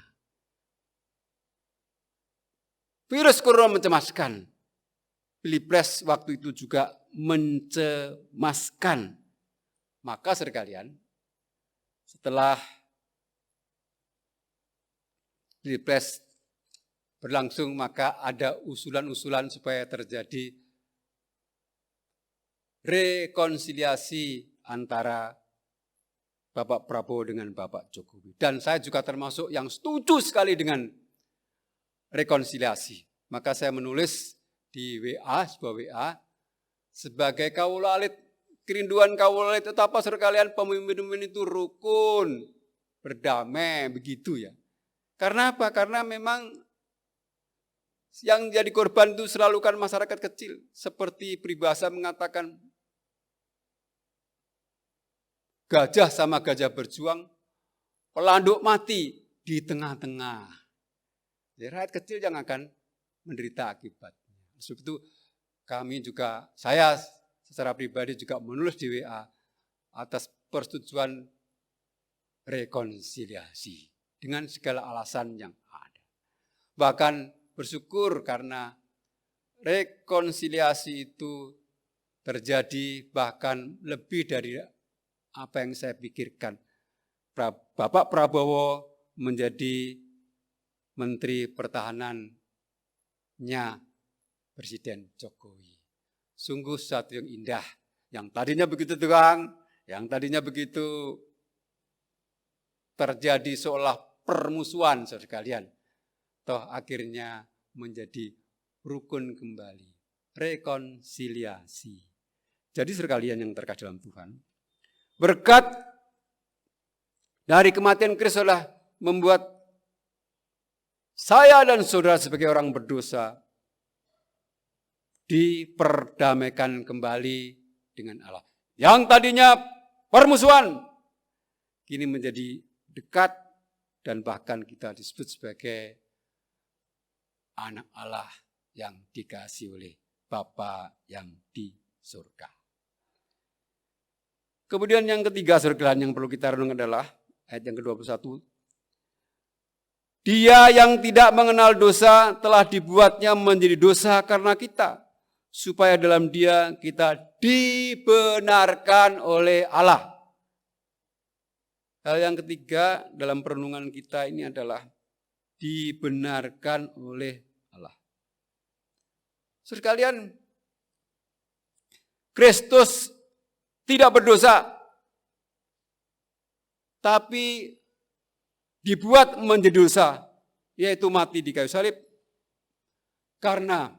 Virus corona mencemaskan. Pilpres waktu itu juga mencemaskan. Maka sekalian, setelah Pilpres berlangsung, maka ada usulan-usulan supaya terjadi rekonsiliasi antara Bapak Prabowo dengan Bapak Jokowi. Dan saya juga termasuk yang setuju sekali dengan rekonsiliasi. Maka saya menulis di WA, sebuah WA, sebagai kawula alit, kerinduan kawula alit betapa sekalian pemimpin-pemimpin itu rukun, berdamai, begitu ya. Karena apa? Karena memang yang jadi korban itu selalu kan masyarakat kecil. Seperti peribahasa mengatakan, gajah sama gajah berjuang, pelanduk mati di tengah-tengah. Jadi rakyat kecil yang akan menderita akibatnya. Sebab itu kami juga, saya secara pribadi juga menulis di WA atas persetujuan rekonsiliasi dengan segala alasan yang ada. Bahkan bersyukur karena rekonsiliasi itu terjadi bahkan lebih dari apa yang saya pikirkan. Bapak Prabowo menjadi Menteri Pertahanannya Presiden Jokowi. Sungguh sesuatu yang indah. Yang tadinya begitu tegang, yang tadinya begitu terjadi seolah permusuhan sekalian. Toh akhirnya menjadi rukun kembali. Rekonsiliasi. Jadi sekalian yang terkasih dalam Tuhan, berkat dari kematian Kristus adalah membuat saya dan saudara sebagai orang berdosa diperdamaikan kembali dengan Allah. Yang tadinya permusuhan, kini menjadi dekat dan bahkan kita disebut sebagai anak Allah yang dikasihi oleh Bapa yang di surga. Kemudian yang ketiga, saudara yang perlu kita renung adalah ayat yang ke-21. Dia yang tidak mengenal dosa telah dibuatnya menjadi dosa karena kita, supaya dalam dia kita dibenarkan oleh Allah. Hal yang ketiga dalam perenungan kita ini adalah dibenarkan oleh Allah. Saudara sekalian, Kristus tidak berdosa, tapi dibuat menjadi dosa, yaitu mati di kayu salib. Karena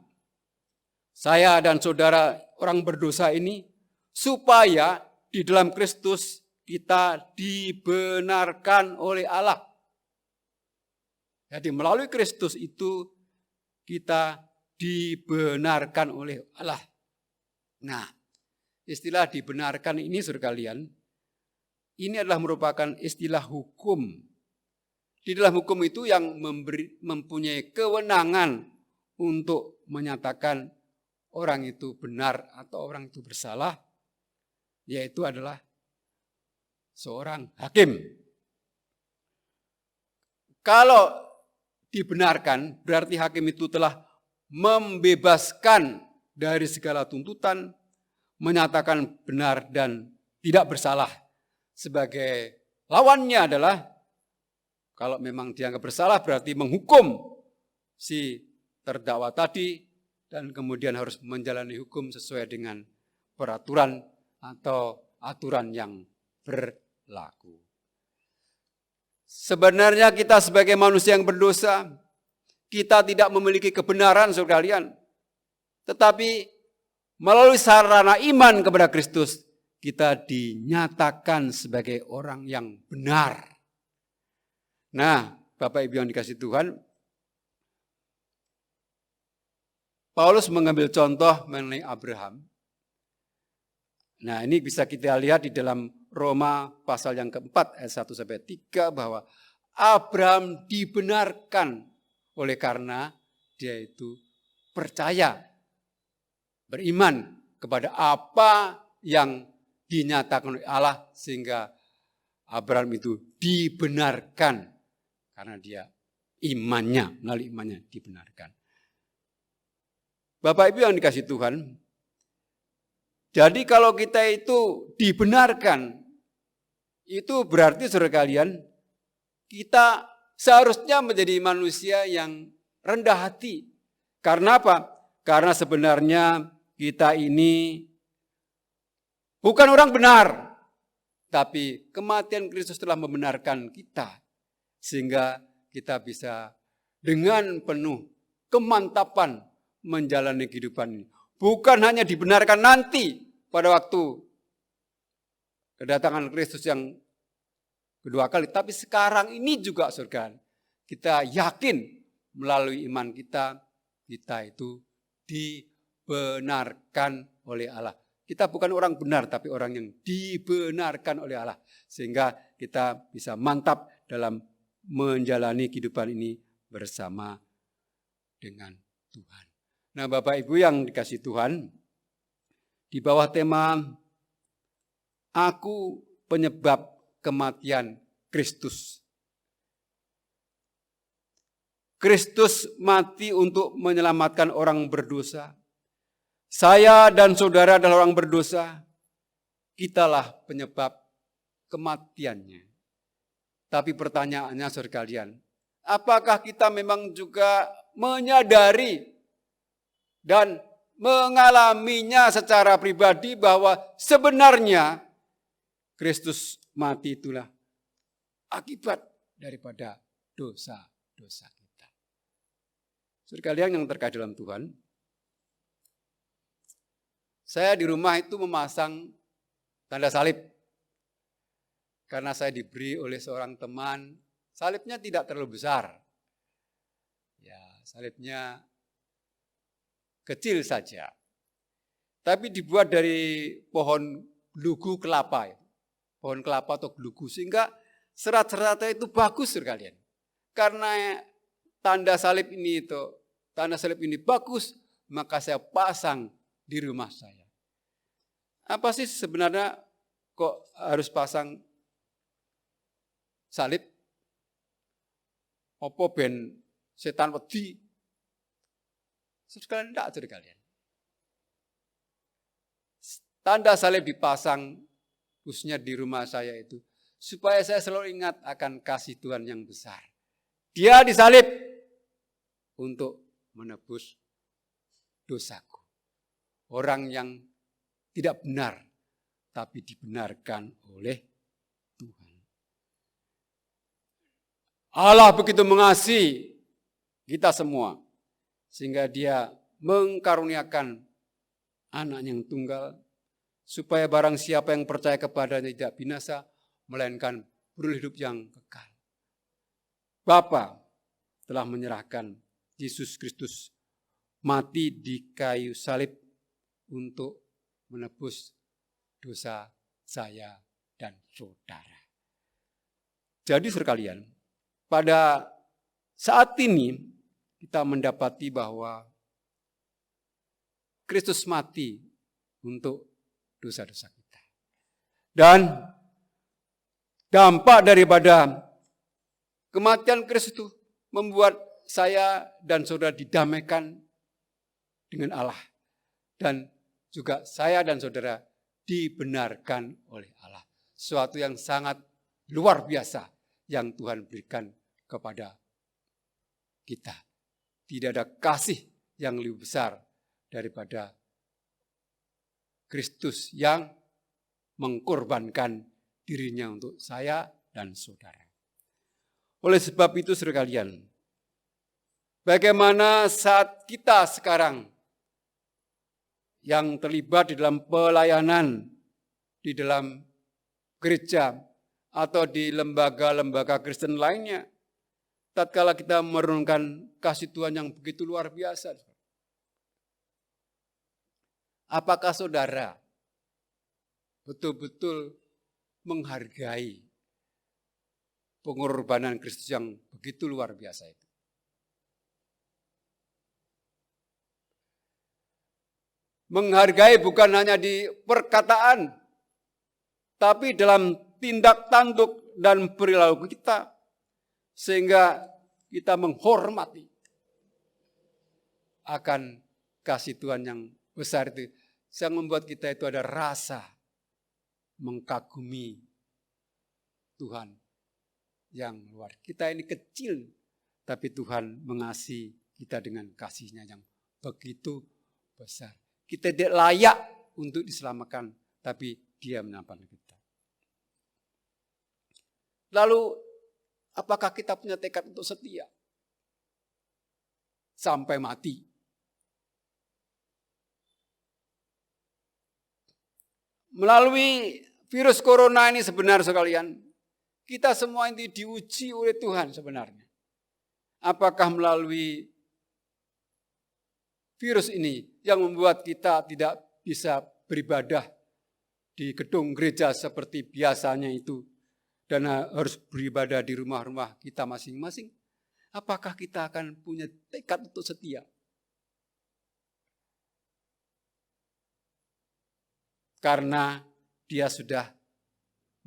saya dan saudara orang berdosa ini, supaya di dalam Kristus kita dibenarkan oleh Allah. Jadi melalui Kristus itu kita dibenarkan oleh Allah. Nah, istilah dibenarkan ini saudara kalian, ini adalah merupakan istilah hukum. Di dalam hukum itu yang mempunyai kewenangan untuk menyatakan orang itu benar atau orang itu bersalah, yaitu adalah seorang hakim. Kalau dibenarkan, berarti hakim itu telah membebaskan dari segala tuntutan, menyatakan benar dan tidak bersalah. Sebagai lawannya adalah, kalau memang dianggap bersalah berarti menghukum si terdakwa tadi dan kemudian harus menjalani hukum sesuai dengan peraturan atau aturan yang berlaku. Sebenarnya kita sebagai manusia yang berdosa, kita tidak memiliki kebenaran saudara kalian. Tetapi melalui sarana iman kepada Kristus, kita dinyatakan sebagai orang yang benar. Nah, Bapak Ibu yang dikasihi Tuhan, Paulus mengambil contoh mengenai Abraham. Nah, ini bisa kita lihat di dalam Roma pasal yang keempat ayat 1-3 bahwa Abraham dibenarkan oleh karena dia itu percaya, beriman kepada apa yang dinyatakan oleh Allah, sehingga Abraham itu dibenarkan karena dia imannya, melalui imannya dibenarkan. Bapak Ibu yang dikasihi Tuhan, jadi kalau kita itu dibenarkan, itu berarti saudara kalian, kita seharusnya menjadi manusia yang rendah hati. Karena apa? Karena sebenarnya kita ini bukan orang benar, tapi kematian Kristus telah membenarkan kita. Sehingga kita bisa dengan penuh kemantapan menjalani kehidupan ini. Bukan hanya dibenarkan nanti pada waktu kedatangan Kristus yang kedua kali, tapi sekarang ini juga saudara, kita yakin melalui iman kita itu dibenarkan oleh Allah. Kita bukan orang benar, tapi orang yang dibenarkan oleh Allah. Sehingga kita bisa mantap dalam menjalani kehidupan ini bersama dengan Tuhan. Nah, Bapak Ibu yang dikasihi Tuhan, di bawah tema Aku penyebab kematian Kristus. Kristus mati untuk menyelamatkan orang berdosa. Saya dan saudara adalah orang berdosa. Kitalah penyebab kematiannya. Tapi pertanyaannya saudara kalian, apakah kita memang juga menyadari dan mengalaminya secara pribadi bahwa sebenarnya Kristus mati itulah akibat daripada dosa-dosa kita. Saudara kalian yang terkasih dalam Tuhan, saya di rumah itu memasang tanda salib. Karena saya diberi oleh seorang teman, salibnya tidak terlalu besar. Ya, salibnya kecil saja. Tapi dibuat dari pohon lugu kelapa. Pohon kelapa atau gelugu. Sehingga serat-seratnya itu bagus sekalian. Karena tanda salib ini bagus, maka saya pasang di rumah saya. Apa sih sebenarnya kok harus pasang salib? Apa ben setan wedi? Sekalian enggak saudara kalian. Tanda salib dipasang khususnya di rumah saya itu supaya saya selalu ingat akan kasih Tuhan yang besar. Dia disalib untuk menebus dosaku. Orang yang tidak benar tapi dibenarkan oleh Tuhan. Allah begitu mengasihi kita semua sehingga Dia mengkaruniakan anak yang tunggal supaya barang siapa yang percaya kepadanya tidak binasa melainkan beroleh hidup yang kekal. Bapa telah menyerahkan Yesus Kristus mati di kayu salib untuk menebus dosa saya dan saudara. Jadi sekalian, pada saat ini kita mendapati bahwa Kristus mati untuk dosa-dosa kita. Dan dampak daripada kematian Kristus itu membuat saya dan saudara didamaikan dengan Allah. Dan juga saya dan saudara dibenarkan oleh Allah. Suatu yang sangat luar biasa yang Tuhan berikan kepada kita. Tidak ada kasih yang lebih besar daripada Kristus yang mengkorbankan dirinya untuk saya dan saudara. Oleh sebab itu saudara kalian, bagaimana saat kita sekarang yang terlibat di dalam pelayanan, di dalam gereja, atau di lembaga-lembaga Kristen lainnya, tatkala kita merenungkan kasih Tuhan yang begitu luar biasa. Apakah saudara betul-betul menghargai pengorbanan Kristus yang begitu luar biasa itu? Menghargai bukan hanya di perkataan, tapi dalam tindak tanduk dan perilaku kita, sehingga kita menghormati akan kasih Tuhan yang besar itu, yang membuat kita itu ada rasa mengagumi Tuhan yang luar. Kita ini kecil, tapi Tuhan mengasihi kita dengan kasih-Nya yang begitu besar. Kita tidak layak untuk diselamatkan, tapi Dia menyelamatkan kita. Lalu, apakah kita punya tekad untuk setia? Sampai mati. Melalui virus corona ini sebenarnya sekalian, kita semua ini diuji oleh Tuhan sebenarnya. Apakah melalui virus ini yang membuat kita tidak bisa beribadah di gedung gereja seperti biasanya itu, dan harus beribadah di rumah-rumah kita masing-masing? Apakah kita akan punya tekad untuk setia? Karena Dia sudah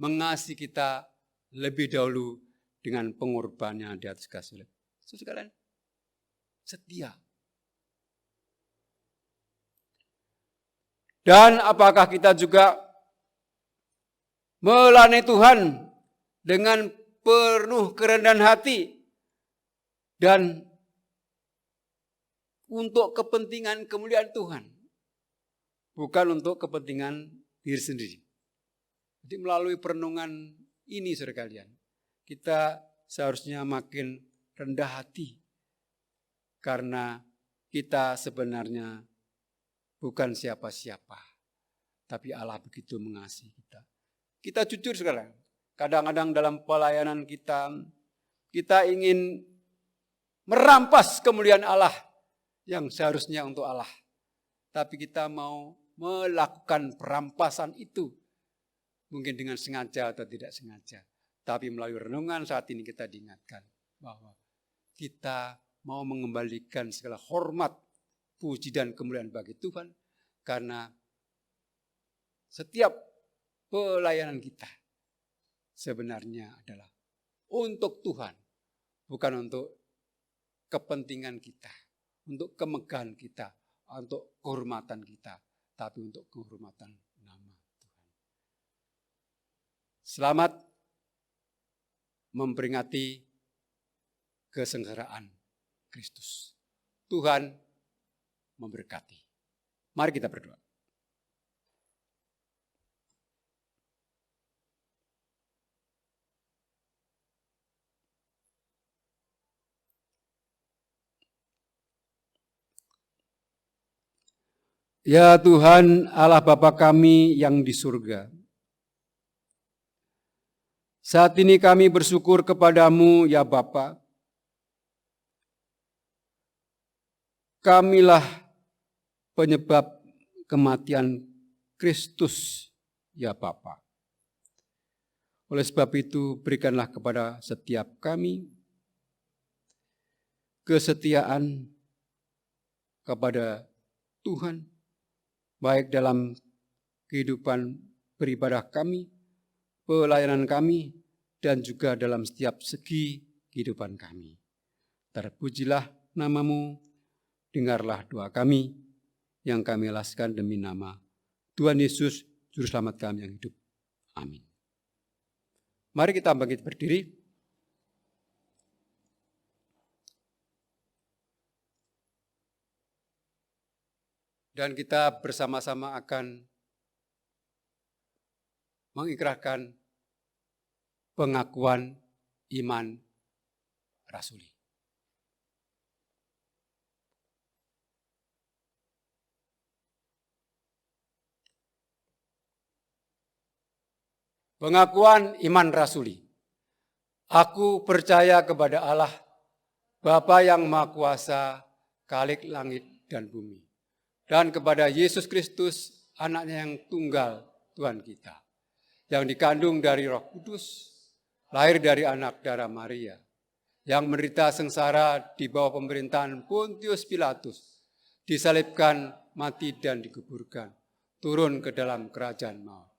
mengasihi kita lebih dahulu dengan pengorbanannya di atas kayu salib. Sekalian, setia. Dan apakah kita juga melayani Tuhan dengan penuh kerendahan hati dan untuk kepentingan kemuliaan Tuhan, bukan untuk kepentingan diri sendiri. Jadi melalui perenungan ini, saudara kalian, kita seharusnya makin rendah hati karena kita sebenarnya bukan siapa-siapa, tapi Allah begitu mengasihi kita. Kita jujur sekarang, kadang-kadang dalam pelayanan kita ingin merampas kemuliaan Allah yang seharusnya untuk Allah. Tapi kita mau melakukan perampasan itu, mungkin dengan sengaja atau tidak sengaja. Tapi melalui renungan saat ini kita diingatkan bahwa kita mau mengembalikan segala hormat, puji dan kemuliaan bagi Tuhan. Karena setiap pelayanan kita sebenarnya adalah untuk Tuhan. Bukan untuk kepentingan kita, untuk kemegahan kita, untuk kehormatan kita, tapi untuk kehormatan nama Tuhan. Selamat memperingati kesengsaraan Kristus. Tuhan memberkati. Mari kita berdoa. Ya Tuhan Allah Bapa kami yang di surga, saat ini kami bersyukur kepadamu ya Bapa. Kamilah penyebab kematian Kristus ya Bapa. Oleh sebab itu berikanlah kepada setiap kami kesetiaan kepada Tuhan, baik dalam kehidupan beribadah kami, pelayanan kami, dan juga dalam setiap segi kehidupan kami. Terpujilah nama-Mu, dengarlah doa kami yang kami alaskan demi nama Tuhan Yesus, Juru Selamat kami yang hidup. Amin. Mari kita bangkit berdiri. Dan kita bersama-sama akan mengikrarkan pengakuan iman rasuli. Pengakuan iman rasuli. Aku percaya kepada Allah, Bapa yang Maha Kuasa, Khalik langit dan bumi, dan kepada Yesus Kristus, anaknya yang tunggal Tuhan kita, yang dikandung dari Roh Kudus, lahir dari anak darah Maria, yang menderita sengsara di bawah pemerintahan Pontius Pilatus, disalibkan, mati dan dikuburkan, turun ke dalam kerajaan maut.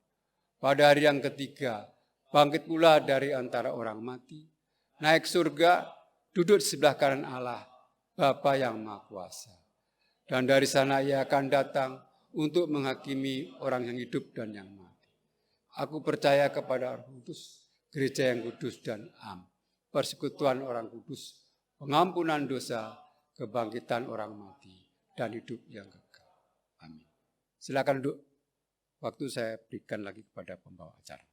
Pada hari yang ketiga, bangkit pula dari antara orang mati, naik surga, duduk di sebelah kanan Allah, Bapa yang Maha Kuasa. Dan dari sana Ia akan datang untuk menghakimi orang yang hidup dan yang mati. Aku percaya kepada Roh Kudus, gereja yang kudus dan am, persekutuan orang kudus, pengampunan dosa, kebangkitan orang mati, dan hidup yang kekal. Amin. Silakan duduk. Waktu saya berikan lagi kepada pembawa acara.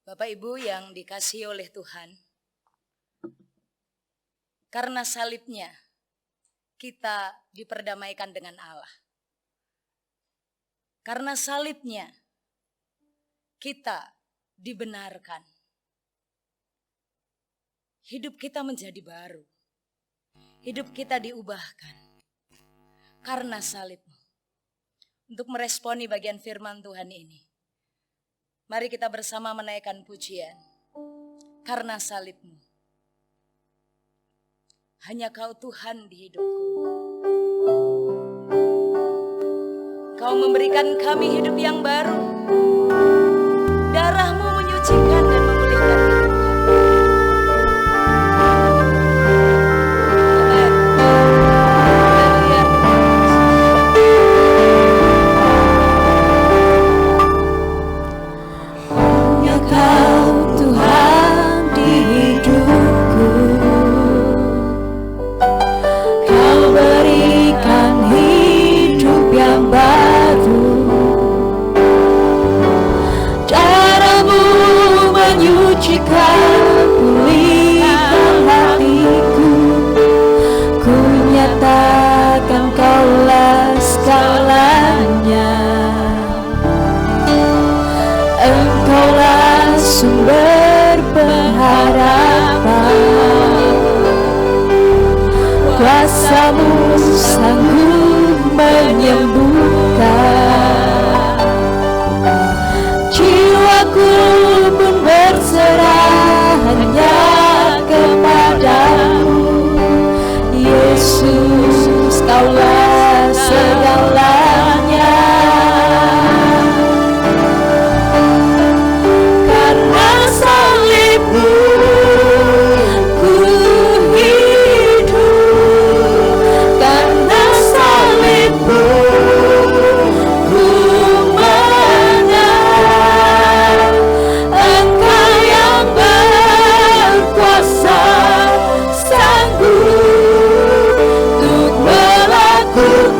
Bapak Ibu yang dikasihi oleh Tuhan, karena salibnya kita diperdamaikan dengan Allah. Karena salibnya kita dibenarkan. Hidup kita menjadi baru. Hidup kita diubahkan. Karena salibmu. Untuk meresponi bagian firman Tuhan ini, mari kita bersama menaikkan pujian. Karena salibmu. Hanya Kau Tuhan di hidupku. Kau memberikan kami hidup yang baru. Darah-Mu menyucikan dan memulihkan hidup kami. Amen. Hanya Kau Tuhan di hidupku. Kau berikan hidup yang baru. Darah-Mu menyucikan, pulihkan hatiku. Ku nyatakan Kaulah segalanya. Engkaulah sumber pengharapan. Kuasa-Mu sanggup menyembuhkan. Jiwaku pun berserah hanya kepadamu. Yesus, Kaulah segalanya. Karena salib-Mu ku hidup. Karena salib-Mu ku menang. Engkau yang berkuasa sanggup untuk melakukan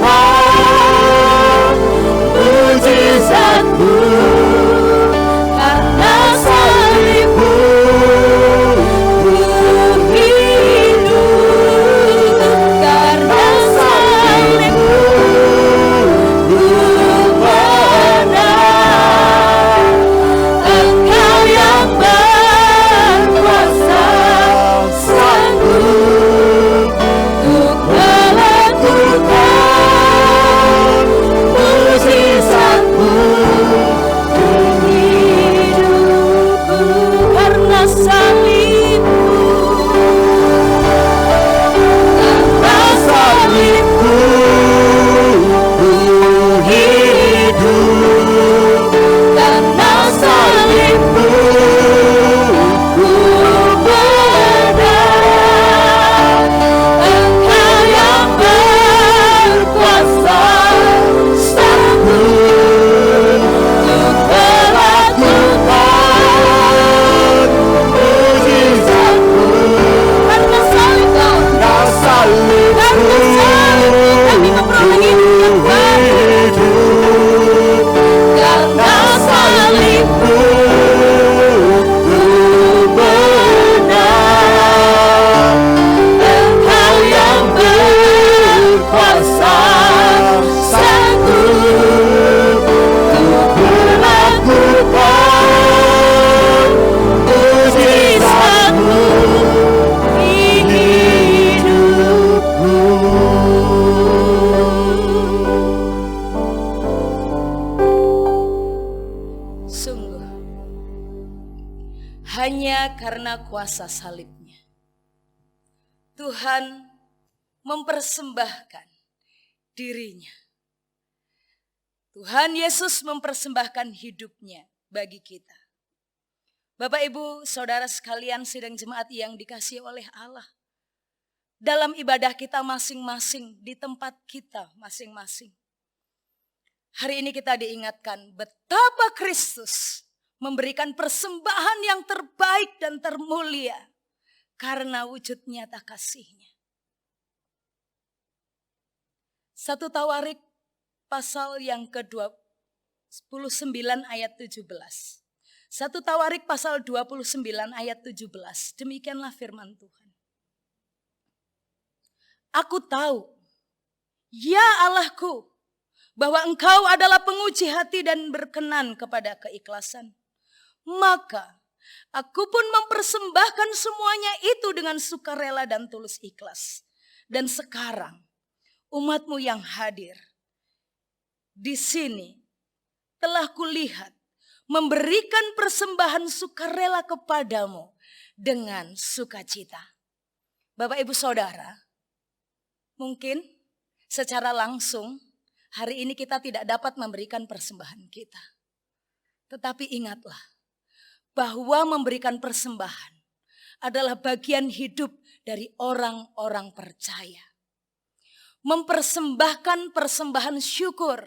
mujizat-Mu. Karena salib-Mu ku hidup. Karena salib-Mu ku menang. Engkau yang berkuasa sanggup untuk melakukan mujizat-Mu di hidupku. Karena salib-Mu, karena salib-Mu ku hidup. Karena salib-Mu ku menang. Engkau yang berkuasa sanggup untuk melakukan mujizat-Mu. Karena salib-Mu, karena salib-Mu kami memperoleh hidup yang baru. Karena salib-Mu ku menang. Engkau yang berkuasa sanggup untuk melakukan mujizat-Mu di hidupku. Sungguh, hanya karena kuasa salibnya, Tuhan mempersembahkan dirinya Tuhan Yesus mempersembahkan hidupnya bagi kita. Bapak, Ibu, Saudara sekalian, sidang jemaat yang dikasihi oleh Allah. Dalam ibadah kita masing-masing, di tempat kita masing-masing. Hari ini kita diingatkan betapa Kristus memberikan persembahan yang terbaik dan termulia karena wujud nyata kasih-Nya. 1 Tawarik pasal yang ke-29 ayat 17. 1 Tawarik pasal 29 ayat 17. Demikianlah firman Tuhan. Aku tahu, ya Allahku, bahwa Engkau adalah penguji hati dan berkenan kepada keikhlasan. Maka aku pun mempersembahkan semuanya itu dengan sukarela dan tulus ikhlas. Dan sekarang umat-Mu yang hadir di sini telah kulihat memberikan persembahan sukarela kepadamu dengan sukacita. Bapak, Ibu, Saudara, mungkin secara langsung hari ini kita tidak dapat memberikan persembahan kita. Tetapi ingatlah bahwa memberikan persembahan adalah bagian hidup dari orang-orang percaya. Mempersembahkan persembahan syukur,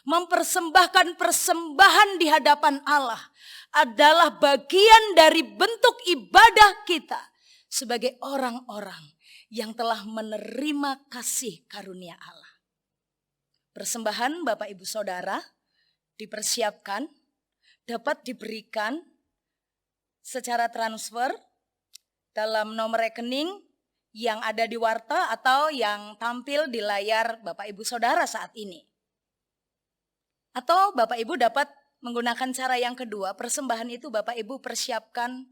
mempersembahkan persembahan di hadapan Allah adalah bagian dari bentuk ibadah kita sebagai orang-orang yang telah menerima kasih karunia Allah. Persembahan Bapak Ibu Saudara dipersiapkan, dapat diberikan secara transfer dalam nomor rekening yang ada di warta atau yang tampil di layar Bapak Ibu Saudara saat ini. Atau Bapak Ibu dapat menggunakan cara yang kedua, persembahan itu Bapak Ibu persiapkan,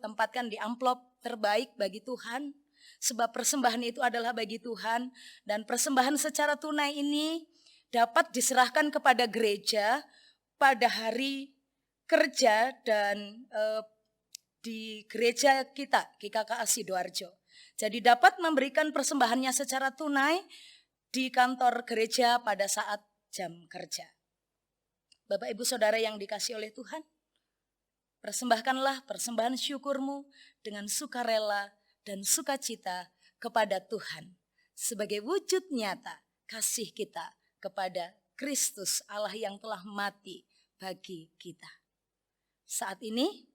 tempatkan di amplop terbaik bagi Tuhan. Sebab persembahan itu adalah bagi Tuhan, dan persembahan secara tunai ini dapat diserahkan kepada gereja pada hari kerja dan di gereja kita, GKKA Sidoarjo. Jadi dapat memberikan persembahannya secara tunai di kantor gereja pada saat jam kerja. Bapak Ibu Saudara yang dikasihi oleh Tuhan, persembahkanlah persembahan syukurmu dengan sukarela dan sukacita kepada Tuhan sebagai wujud nyata kasih kita kepada Kristus Allah yang telah mati bagi kita. Saat ini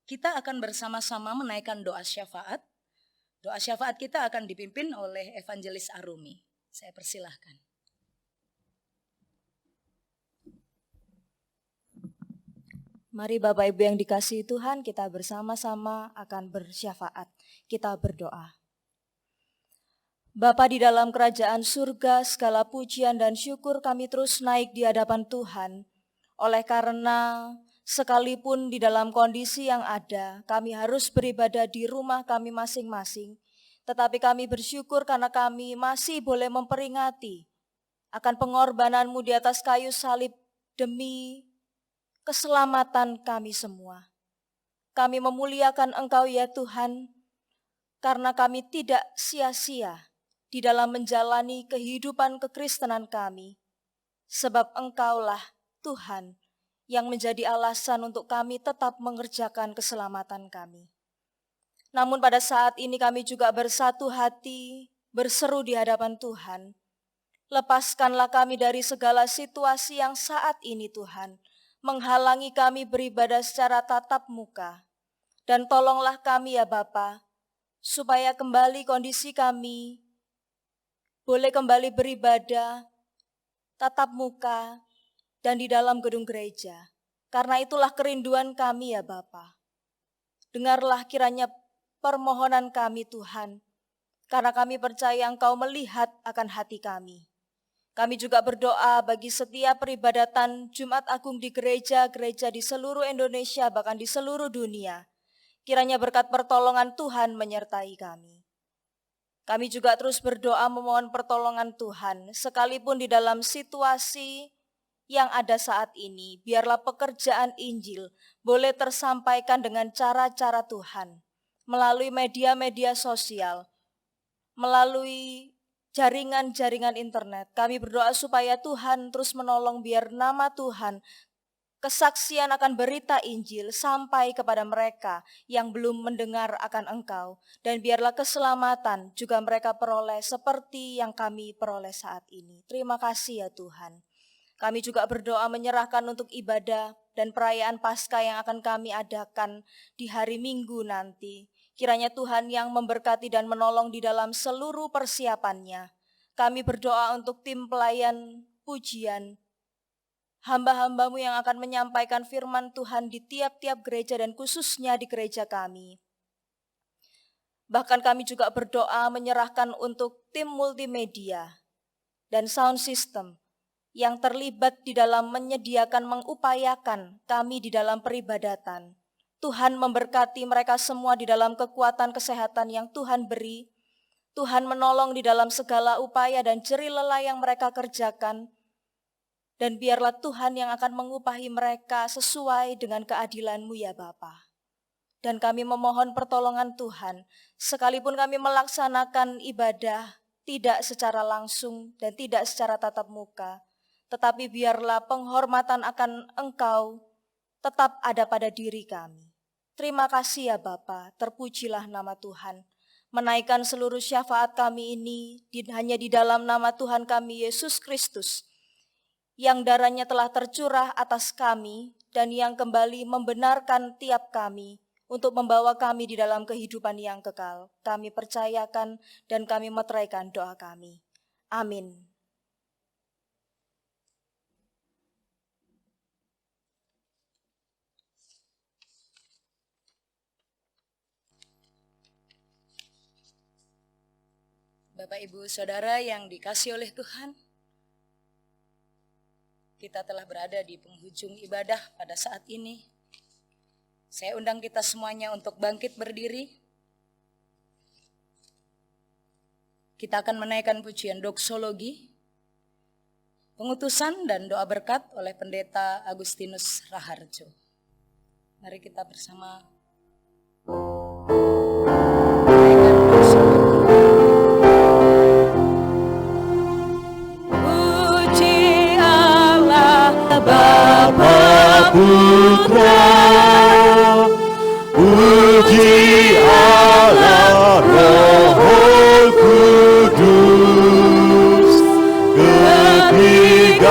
kita akan bersama-sama menaikkan doa syafaat. Doa syafaat kita akan dipimpin oleh Evangelis Arumi. Saya persilahkan. Mari Bapak Ibu yang dikasihi Tuhan, kita bersama-sama akan bersyafaat. Kita berdoa. Bapa di dalam kerajaan surga, segala pujian dan syukur kami terus naik di hadapan Tuhan. Oleh karena sekalipun di dalam kondisi yang ada, kami harus beribadah di rumah kami masing-masing. Tetapi kami bersyukur karena kami masih boleh memperingati akan pengorbanan-Mu di atas kayu salib demi keselamatan kami semua. Kami memuliakan Engkau ya Tuhan, karena kami tidak sia-sia di dalam menjalani kehidupan kekristenan kami. Sebab Engkaulah Tuhan yang menjadi alasan untuk kami tetap mengerjakan keselamatan kami. Namun pada saat ini kami juga bersatu hati, berseru di hadapan Tuhan. Lepaskanlah kami dari segala situasi yang saat ini Tuhan, menghalangi kami beribadah secara tatap muka. Dan tolonglah kami ya Bapa, supaya kembali kondisi kami boleh kembali beribadah tatap muka dan di dalam gedung gereja. Karena itulah kerinduan kami ya Bapa. Dengarlah kiranya permohonan kami Tuhan, karena kami percaya Engkau melihat akan hati kami. Kami juga berdoa bagi setiap peribadatan Jumat Agung di gereja-gereja di seluruh Indonesia, bahkan di seluruh dunia. Kiranya berkat pertolongan Tuhan menyertai kami. Kami juga terus berdoa memohon pertolongan Tuhan, sekalipun di dalam situasi yang ada saat ini, biarlah pekerjaan Injil boleh tersampaikan dengan cara-cara Tuhan, melalui media-media sosial, melalui jaringan-jaringan internet. Kami berdoa supaya Tuhan terus menolong biar nama Tuhan, kesaksian akan berita Injil sampai kepada mereka yang belum mendengar akan Engkau. Dan biarlah keselamatan juga mereka peroleh seperti yang kami peroleh saat ini. Terima kasih ya Tuhan. Kami juga berdoa menyerahkan untuk ibadah dan perayaan Paskah yang akan kami adakan di hari Minggu nanti. Kiranya Tuhan yang memberkati dan menolong di dalam seluruh persiapannya. Kami berdoa untuk tim pelayan pujian, hamba-hambamu yang akan menyampaikan firman Tuhan di tiap-tiap gereja dan khususnya di gereja kami. Bahkan kami juga berdoa menyerahkan untuk tim multimedia dan sound system yang terlibat di dalam menyediakan, mengupayakan kami di dalam peribadatan. Tuhan memberkati mereka semua di dalam kekuatan kesehatan yang Tuhan beri. Tuhan menolong di dalam segala upaya dan jerih lelah yang mereka kerjakan. Dan biarlah Tuhan yang akan mengupahi mereka sesuai dengan keadilan-Mu ya Bapa. Dan kami memohon pertolongan Tuhan, sekalipun kami melaksanakan ibadah tidak secara langsung dan tidak secara tatap muka, tetapi biarlah penghormatan akan Engkau tetap ada pada diri kami. Terima kasih ya Bapa, terpujilah nama Tuhan. Menaikkan seluruh syafaat kami ini hanya di dalam nama Tuhan kami Yesus Kristus, yang darahnya telah tercurah atas kami dan yang kembali membenarkan tiap kami untuk membawa kami di dalam kehidupan yang kekal. Kami percayakan dan kami meteraikan doa kami. Amin. Bapak, Ibu, Saudara yang dikasihi oleh Tuhan, kita telah berada di penghujung ibadah pada saat ini. Saya undang kita semuanya untuk bangkit berdiri. Kita akan menaikkan pujian doksologi, pengutusan dan doa berkat oleh Pendeta Agustinus Raharjo. Mari kita bersama menaikkan doksologi. Bapa Putra, puji Allah Roh Kudus, ketiganya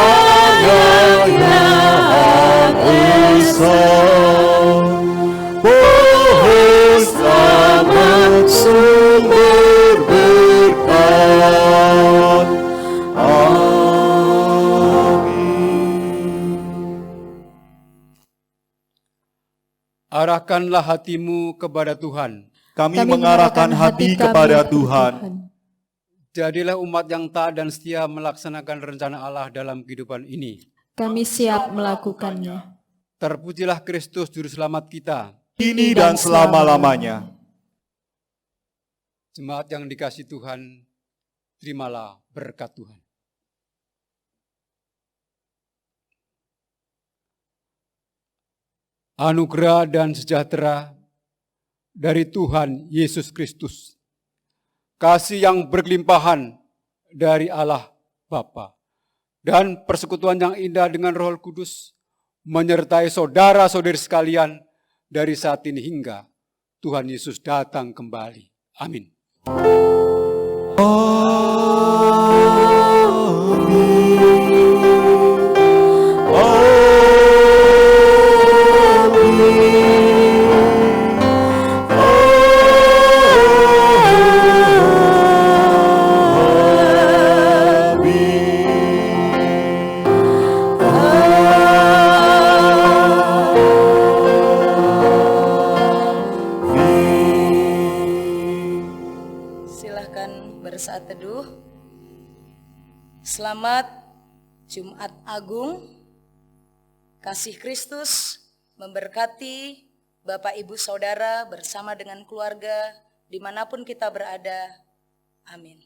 yang esa, pohon selamat sumber berkat. Arahkanlah hatimu kepada Tuhan. Kami mengarahkan hati kepada Tuhan. Jadilah umat yang taat dan setia melaksanakan rencana Allah dalam kehidupan ini. Kami siap melakukannya. Terpujilah Kristus Juru Selamat kita. Kini dan selama-lamanya. Jemaat yang dikasihi Tuhan, terimalah berkat Tuhan. Anugerah dan sejahtera dari Tuhan Yesus Kristus, kasih yang berkelimpahan dari Allah Bapa, dan persekutuan yang indah dengan Roh Kudus menyertai saudara-saudari sekalian dari saat ini hingga Tuhan Yesus datang kembali. Amin. Bersaat teduh. Selamat Jumat Agung. Kasih Kristus memberkati Bapak Ibu Saudara bersama dengan keluarga dimanapun kita berada. Amin.